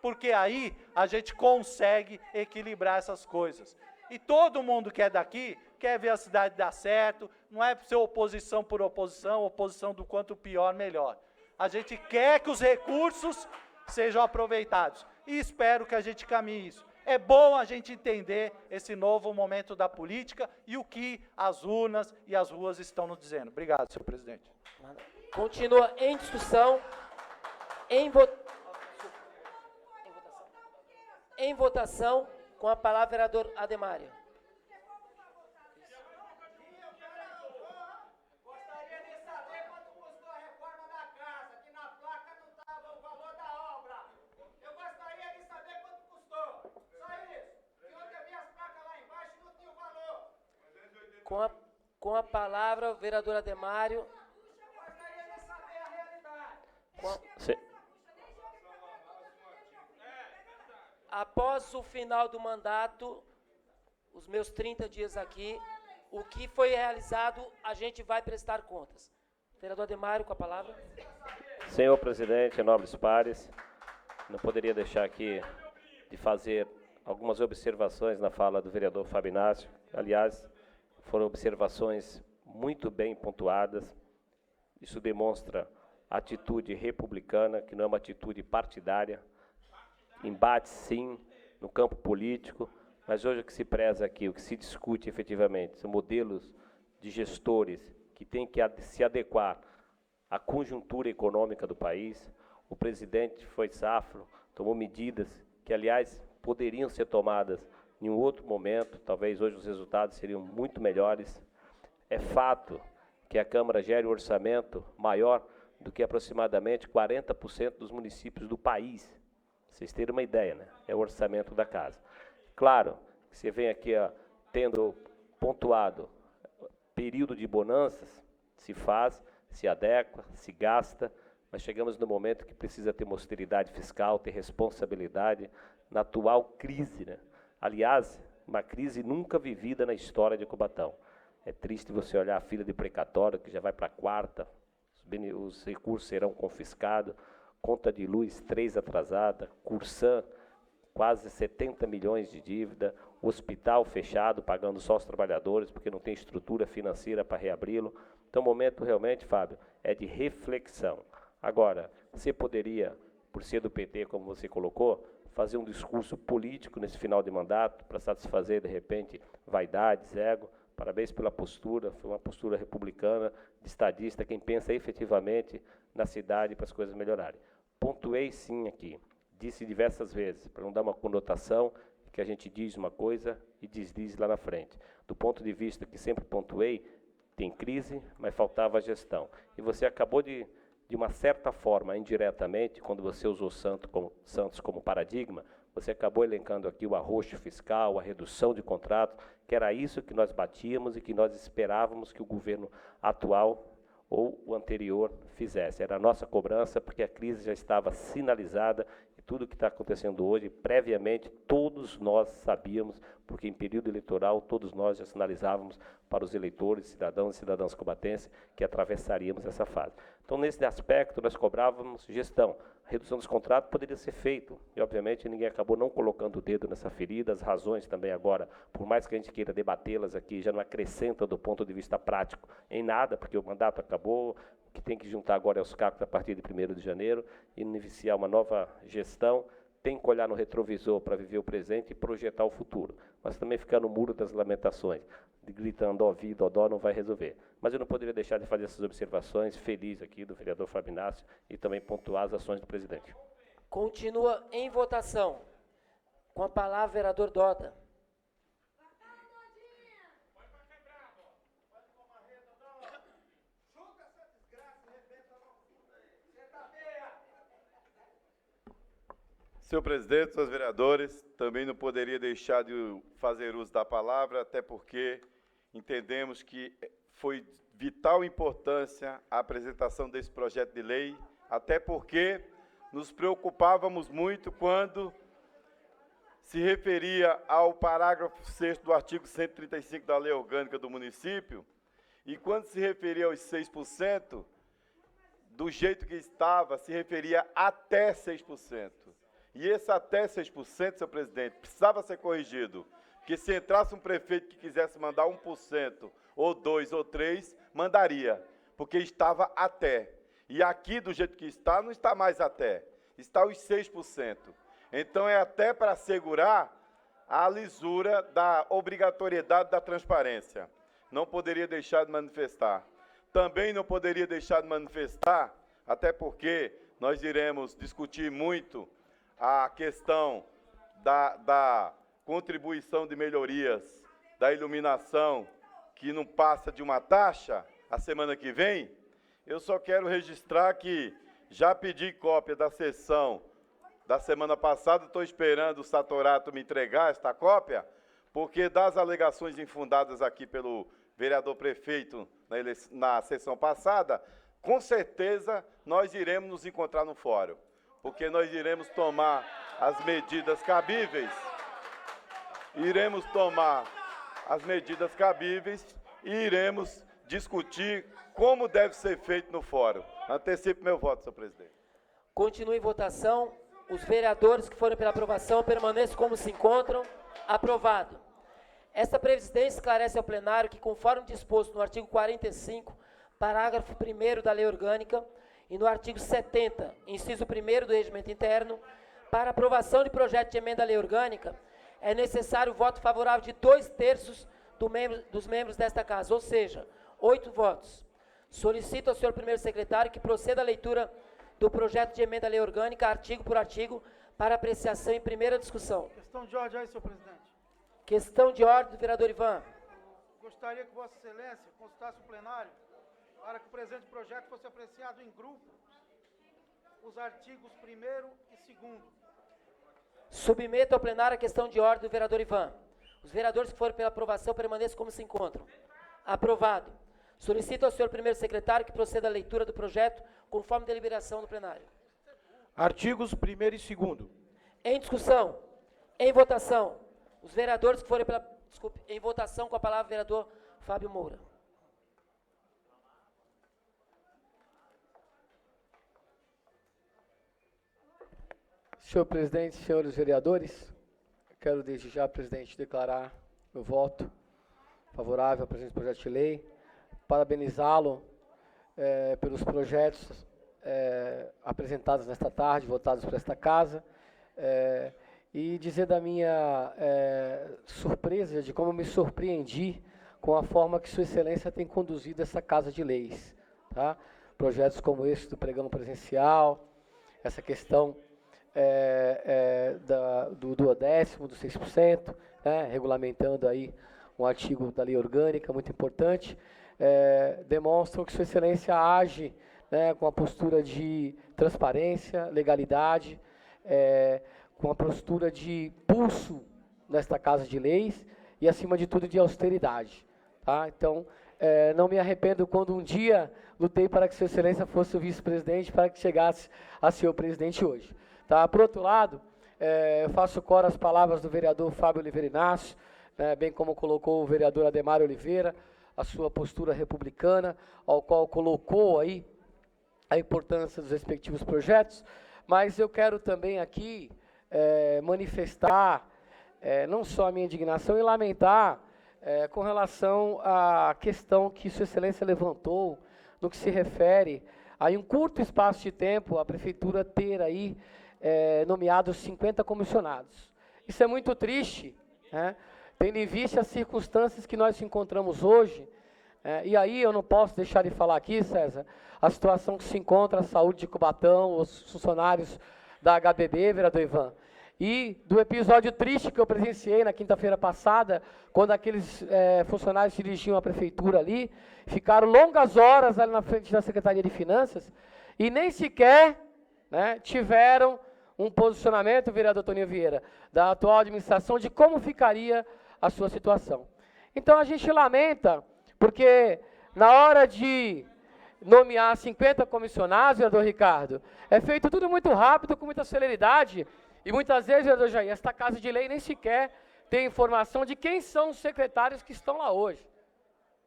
Porque aí a gente consegue equilibrar essas coisas. E todo mundo que é daqui quer ver a cidade dar certo, não é ser oposição por oposição, oposição do quanto pior, melhor. A gente quer que os recursos sejam aproveitados e espero que a gente caminhe isso. É bom a gente entender esse novo momento da política e o que as urnas e as ruas estão nos dizendo. Obrigado, senhor presidente. Continua em discussão, em votação, com a palavra, vereador Ademário. Gostaria de saber quanto custou a reforma da casa, que na placa não estava o valor da obra. Eu gostaria de saber quanto custou. Só isso. Que ontem eu vi as placas lá embaixo e não tinha o valor. Com a palavra, o vereador Ademário. Gostaria de saber a realidade. após o final do mandato, os meus 30 dias aqui, o que foi realizado, a gente vai prestar contas. Vereador Ademário, com a palavra. Senhor presidente, nobres pares, não poderia deixar aqui de fazer algumas observações na fala do vereador Fábio Inácio. Aliás, foram observações muito bem pontuadas. Isso demonstra atitude republicana, que não é uma atitude partidária. Embate, sim, no campo político, mas hoje o que se preza aqui, o que se discute efetivamente, são modelos de gestores que têm que se adequar à conjuntura econômica do país. O presidente foi safro, tomou medidas que, aliás, poderiam ser tomadas em um outro momento, talvez hoje os resultados seriam muito melhores. É fato que a Câmara gere um orçamento maior do que aproximadamente 40% dos municípios do país. Vocês terem uma ideia, né? É o orçamento da casa. Claro, você vem aqui tendo pontuado período de bonanças, se faz, se adequa, se gasta, mas chegamos no momento que precisa ter uma austeridade fiscal, ter responsabilidade na atual crise, né? Aliás, uma crise nunca vivida na história de Cubatão. É triste você olhar a fila de precatório, que já vai para a quarta, os recursos serão confiscados, conta de luz 3 atrasada, Cursan, quase 70 milhões de dívida, hospital fechado, pagando só os trabalhadores, porque não tem estrutura financeira para reabri-lo. Então, o momento realmente, Fábio, é de reflexão. Agora, você poderia, por ser do PT, como você colocou, fazer um discurso político nesse final de mandato, para satisfazer, de repente, vaidades, ego. Parabéns pela postura, foi uma postura republicana, de estadista, quem pensa efetivamente na cidade para as coisas melhorarem. Pontuei sim aqui, disse diversas vezes, para não dar uma conotação que a gente diz uma coisa e desdiz lá na frente. Do ponto de vista que sempre pontuei, tem crise, mas faltava gestão. E você acabou de uma certa forma, indiretamente, quando você usou Santos como paradigma, você acabou elencando aqui o arroxo fiscal, a redução de contratos, que era isso que nós batíamos e que nós esperávamos que o governo atual ou o anterior fizesse. Era a nossa cobrança, porque a crise já estava sinalizada e tudo o que está acontecendo hoje, previamente, todos nós sabíamos, porque em período eleitoral todos nós já sinalizávamos para os eleitores, cidadãos e cidadãs cubatenses, que atravessaríamos essa fase. Então, nesse aspecto, nós cobrávamos gestão. A redução dos contratos poderia ser feito, e obviamente ninguém acabou não colocando o dedo nessa ferida, as razões também agora, por mais que a gente queira debatê-las aqui, já não acrescentam do ponto de vista prático em nada, porque o mandato acabou, o que tem que juntar agora é os cacos a partir de 1º de janeiro, e iniciar uma nova gestão, tem que olhar no retrovisor para viver o presente e projetar o futuro, mas também ficar no muro das lamentações, gritando ó vida, ó dó, não vai resolver. Mas eu não poderia deixar de fazer essas observações, feliz aqui do vereador Fábio Inácio, e também pontuar as ações do presidente. Continua em votação. Com a palavra, vereador Dota. Senhor presidente, senhores vereadores, também não poderia deixar de fazer uso da palavra, até porque entendemos que foi vital importância a apresentação desse projeto de lei, até porque nos preocupávamos muito quando se referia ao parágrafo 6º do artigo 135 da Lei Orgânica do Município, e quando se referia aos 6%, do jeito que estava, se referia até 6%. E esse até 6%, senhor presidente, precisava ser corrigido, porque se entrasse um prefeito que quisesse mandar 1%, ou 2%, ou 3%, mandaria, porque estava até. E aqui, do jeito que está, não está mais até, está os 6%. Então, é até para assegurar a lisura da obrigatoriedade da transparência. Não poderia deixar de manifestar. Também não poderia deixar de manifestar, até porque nós iremos discutir muito a questão da contribuição de melhorias da iluminação, que não passa de uma taxa, a semana que vem. Eu só quero registrar que já pedi cópia da sessão da semana passada, estou esperando o Satorato me entregar esta cópia, porque das alegações infundadas aqui pelo vereador prefeito na sessão passada, com certeza nós iremos nos encontrar no fórum, porque nós iremos tomar as medidas cabíveis, iremos tomar as medidas cabíveis e iremos discutir como deve ser feito no fórum. Antecipo meu voto, senhor presidente. Continue em votação. Os vereadores que forem pela aprovação permaneçam como se encontram. Aprovado. Esta presidência esclarece ao plenário que, conforme disposto no artigo 45, parágrafo 1º da Lei Orgânica e no artigo 70, inciso 1º do Regimento Interno, para aprovação de projeto de emenda à Lei Orgânica, é necessário o voto favorável de 2/3 dos membros desta Casa, ou seja, 8 votos. Solicito ao senhor primeiro secretário que proceda à leitura do projeto de emenda à Lei Orgânica, artigo por artigo, para apreciação em primeira discussão. Questão de ordem aí, senhor presidente. Questão de ordem do vereador Ivan. Gostaria que Vossa Excelência consultasse o plenário para que o presente projeto fosse apreciado em grupo os artigos 1º e 2º. Submeto ao plenário a questão de ordem do vereador Ivan. Os vereadores que forem pela aprovação permaneçam como se encontram. Aprovado. Solicito ao senhor primeiro secretário que proceda à leitura do projeto conforme deliberação do plenário. Artigos 1º e 2º. Em discussão. Em votação. Os vereadores que forem pela... Desculpe, em votação com a palavra o vereador Fábio Moura. Senhor presidente, senhores vereadores, quero desde já, presidente, declarar meu voto favorável ao presente projeto de lei, parabenizá-lo pelos projetos apresentados nesta tarde, votados por esta Casa, e dizer da minha surpresa, de como me surpreendi com a forma que Sua Excelência tem conduzido essa Casa de Leis. Tá? Projetos como esse do pregão presencial, essa questão do duodécimo, do 6%, né, regulamentando aí um artigo da lei orgânica muito importante, demonstram que Sua Excelência age, né, com a postura de transparência, legalidade, com a postura de pulso nesta Casa de Leis e, acima de tudo, de austeridade. Tá? Então, não me arrependo quando um dia lutei para que Sua Excelência fosse o vice-presidente, para que chegasse a ser o presidente hoje. Tá? Por outro lado, eu faço coro às palavras do vereador Fábio Oliveira Inácio, bem como colocou o vereador Ademar Oliveira, a sua postura republicana, ao qual colocou aí a importância dos respectivos projetos, mas eu quero também aqui manifestar não só a minha indignação e lamentar com relação à questão que Sua Excelência levantou, no que se refere a, em um curto espaço de tempo, a Prefeitura ter aí nomeado 50 comissionados. Isso é muito triste, né? Tendo em vista as circunstâncias que nós encontramos hoje, e aí eu não posso deixar de falar aqui, César, a situação que se encontra a saúde de Cubatão, os funcionários da HBB, vereador Ivan, e do episódio triste que eu presenciei na quinta-feira passada, quando aqueles funcionários dirigiam a prefeitura ali, ficaram longas horas ali na frente da Secretaria de Finanças, e nem sequer, né, tiveram um posicionamento, vereador Toninho Vieira, da atual administração, de como ficaria a sua situação. Então a gente lamenta, porque na hora de nomear 50 comissionados, vereador Ricardo, é feito tudo muito rápido, com muita celeridade, e muitas vezes, vereador Jair, esta Casa de Lei nem sequer tem informação de quem são os secretários que estão lá hoje.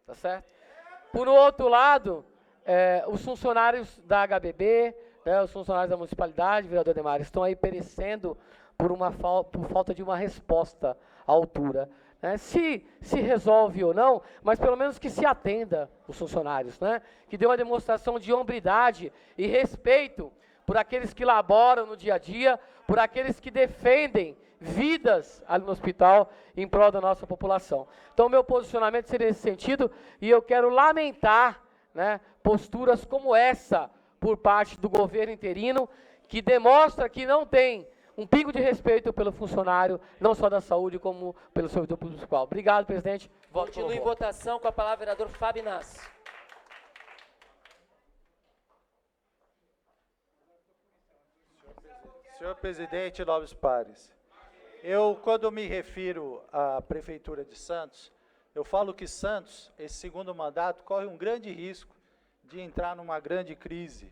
Tá certo? Por outro lado, os funcionários da HBB, os funcionários da municipalidade, vereador Ademar, estão aí perecendo por falta de uma resposta à altura. Se resolve ou não, mas pelo menos que se atenda os funcionários, né? Que dê uma demonstração de hombridade e respeito por aqueles que laboram no dia a dia, por aqueles que defendem vidas ali no hospital em prol da nossa população. Então, meu posicionamento seria nesse sentido, e eu quero lamentar, né, posturas como essa por parte do governo interino, que demonstra que não tem um pingo de respeito pelo funcionário, não só da saúde, como pelo servidor público municipal. Obrigado, presidente. Continue em votação com a palavra o vereador Fábio Inácio. Senhor presidente, nobres pares, quando me refiro à Prefeitura de Santos, eu falo que Santos, esse segundo mandato, corre um grande risco de entrar numa grande crise,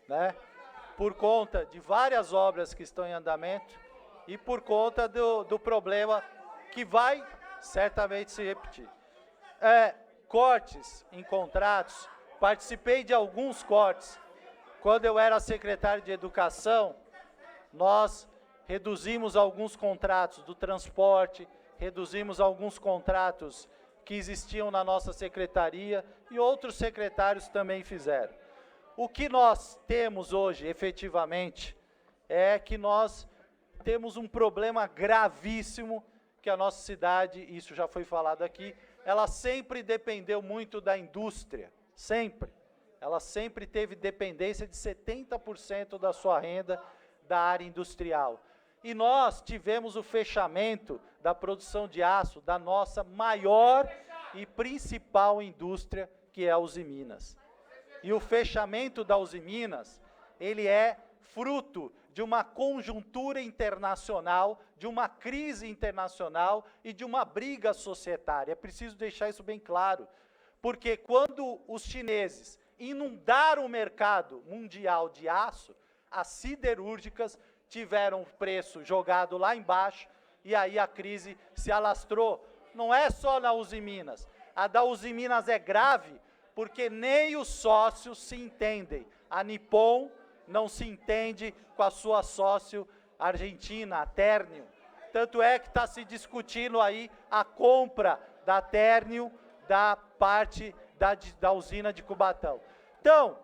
né? Por conta de várias obras que estão em andamento e por conta do problema que vai certamente se repetir. Cortes em contratos, participei de alguns cortes. Quando eu era secretário de Educação, nós reduzimos alguns contratos do transporte, reduzimos alguns contratos que existiam na nossa secretaria e outros secretários também fizeram. O que nós temos hoje, efetivamente, é que nós temos um problema gravíssimo que a nossa cidade, isso já foi falado aqui, ela sempre dependeu muito da indústria, sempre. Ela sempre teve dependência de 70% da sua renda da área industrial. E nós tivemos o fechamento da produção de aço da nossa maior e principal indústria, que é a Usiminas. E o fechamento da Usiminas, ele é fruto de uma conjuntura internacional, de uma crise internacional e de uma briga societária. É preciso deixar isso bem claro, porque quando os chineses inundaram o mercado mundial de aço, as siderúrgicas tiveram o preço jogado lá embaixo e aí a crise se alastrou. Não é só na Usiminas. A da Usiminas é grave porque nem os sócios se entendem. A Nippon não se entende com a sua sócio argentina, a Ternium. Tanto é que está se discutindo aí a compra da Ternium da parte da usina de Cubatão. Então,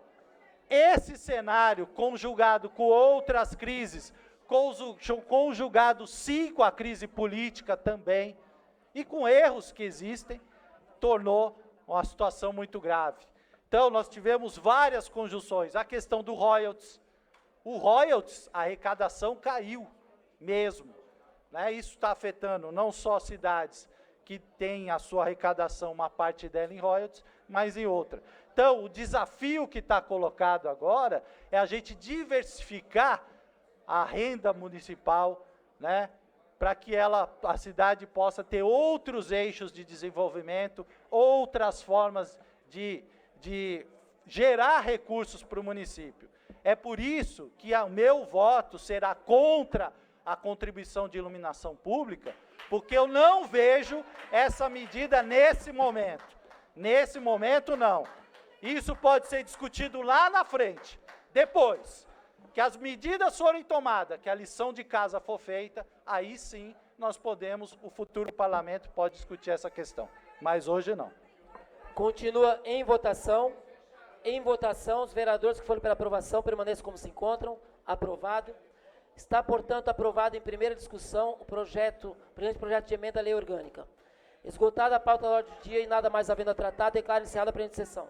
esse cenário, conjugado com outras crises, conjugado sim com a crise política também, e com erros que existem, tornou uma situação muito grave. Então, nós tivemos várias conjunções. A questão do royalties. O royalties, a arrecadação caiu mesmo. Né? Isso está afetando não só cidades que têm a sua arrecadação, uma parte dela em royalties, mas em outra. Então, o desafio que está colocado agora é a gente diversificar a renda municipal, né, para que a cidade possa ter outros eixos de desenvolvimento, outras formas de gerar recursos para o município. É por isso que o meu voto será contra a contribuição de iluminação pública, porque eu não vejo essa medida nesse momento. Nesse momento, não. Isso pode ser discutido lá na frente. Depois que as medidas forem tomadas, que a lição de casa for feita, aí sim nós podemos, o futuro parlamento pode discutir essa questão. Mas hoje não. Continua em votação. Em votação, os vereadores que foram pela aprovação permaneçam como se encontram. Aprovado. Está, portanto, aprovado em primeira discussão o presente projeto de emenda à lei orgânica. Esgotada a pauta da ordem do dia e nada mais havendo a tratar, declaro encerrada a presente sessão.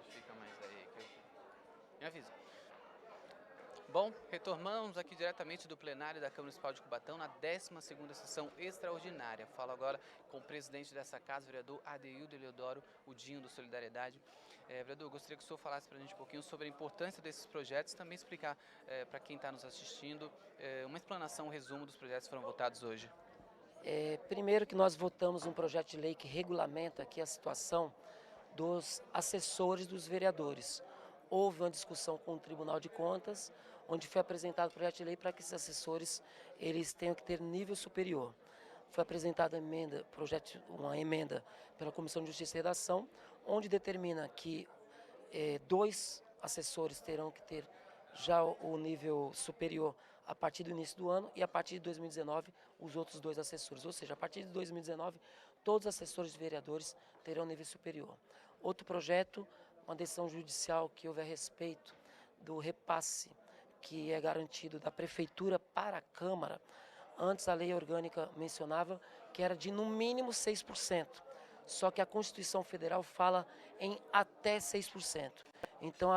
Fica mais aí. Me avisa. Bom, retornamos aqui diretamente do plenário da Câmara Municipal de Cubatão na 12ª sessão extraordinária. Falo agora com o presidente dessa casa, o vereador Adeildo Eleodoro, o Dinho do Solidariedade. Vereador, eu gostaria que o senhor falasse para a gente um pouquinho sobre a importância desses projetos e também explicar para quem está nos assistindo uma explanação, um resumo dos projetos que foram votados hoje. Primeiro que nós votamos um projeto de lei que regulamenta aqui a situação dos assessores dos vereadores. Houve uma discussão com o Tribunal de Contas, onde foi apresentado o projeto de lei para que esses assessores eles tenham que ter nível superior. Foi apresentada uma emenda pela Comissão de Justiça e Redação, onde determina que 2 assessores terão que ter já o nível superior a partir do início do ano e a partir de 2019 os outros 2 assessores. Ou seja, a partir de 2019 todos os assessores de vereadores terão nível superior. Outro projeto, uma decisão judicial que houve a respeito do repasse que é garantido da Prefeitura para a Câmara. Antes a lei orgânica mencionava que era de no mínimo 6%, só que a Constituição Federal fala em até 6%. Então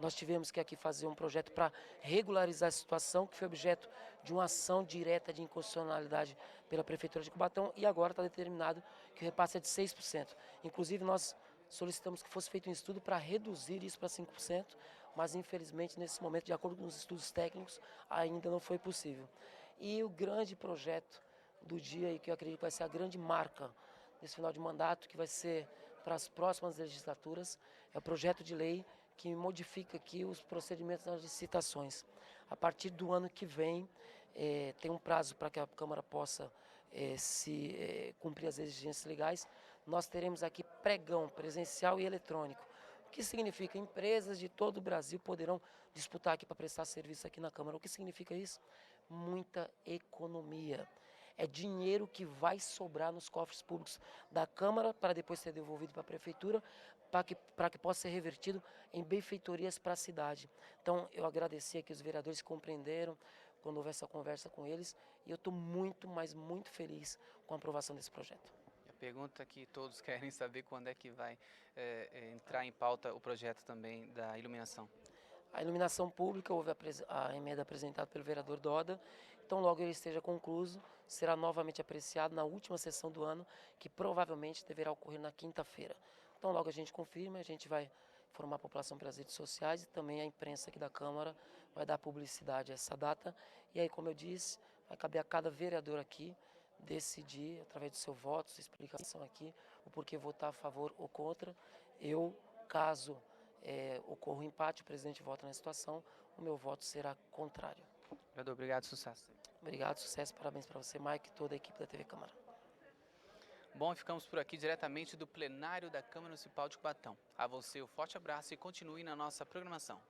nós tivemos que aqui fazer um projeto para regularizar a situação, que foi objeto de uma ação direta de inconstitucionalidade pela Prefeitura de Cubatão, e agora está determinado que o repasse é de 6%. Inclusive nós solicitamos que fosse feito um estudo para reduzir isso para 5%, mas infelizmente nesse momento, de acordo com os estudos técnicos, ainda não foi possível. E o grande projeto do dia, e que eu acredito que vai ser a grande marca nesse final de mandato, que vai ser para as próximas legislaturas, é o projeto de lei que modifica aqui os procedimentos das licitações. A partir do ano que vem, tem um prazo para que a Câmara possa cumprir as exigências legais. Nós teremos aqui pregão presencial e eletrônico. O que significa? Empresas de todo o Brasil poderão disputar aqui para prestar serviço aqui na Câmara. O que significa isso? Muita economia. É dinheiro que vai sobrar nos cofres públicos da Câmara para depois ser devolvido para a Prefeitura, para que possa ser revertido em benfeitorias para a cidade. Então, eu agradeci aqui os vereadores que compreenderam quando houve essa conversa com eles, e eu estou muito, mas muito feliz com a aprovação desse projeto. A pergunta que todos querem saber: quando é que vai entrar em pauta o projeto também da iluminação? A iluminação pública, houve a emenda apresentada pelo vereador Doda, então logo ele esteja concluído, será novamente apreciado na última sessão do ano, que provavelmente deverá ocorrer na quinta-feira. Então logo a gente confirma, a gente vai informar a população pelas redes sociais, e também a imprensa aqui da Câmara vai dar publicidade a essa data. E aí, como eu disse, vai caber a cada vereador aqui decidir, através do seu voto, sua explicação aqui, o porquê votar a favor ou contra. Eu, caso ocorra um empate, o presidente vota na situação, o meu voto será contrário. Vereador, obrigado, sucesso. Obrigado, sucesso, parabéns para você, Mike, e toda a equipe da TV Câmara. Bom, ficamos por aqui diretamente do plenário da Câmara Municipal de Cubatão. A você, um forte abraço e continue na nossa programação.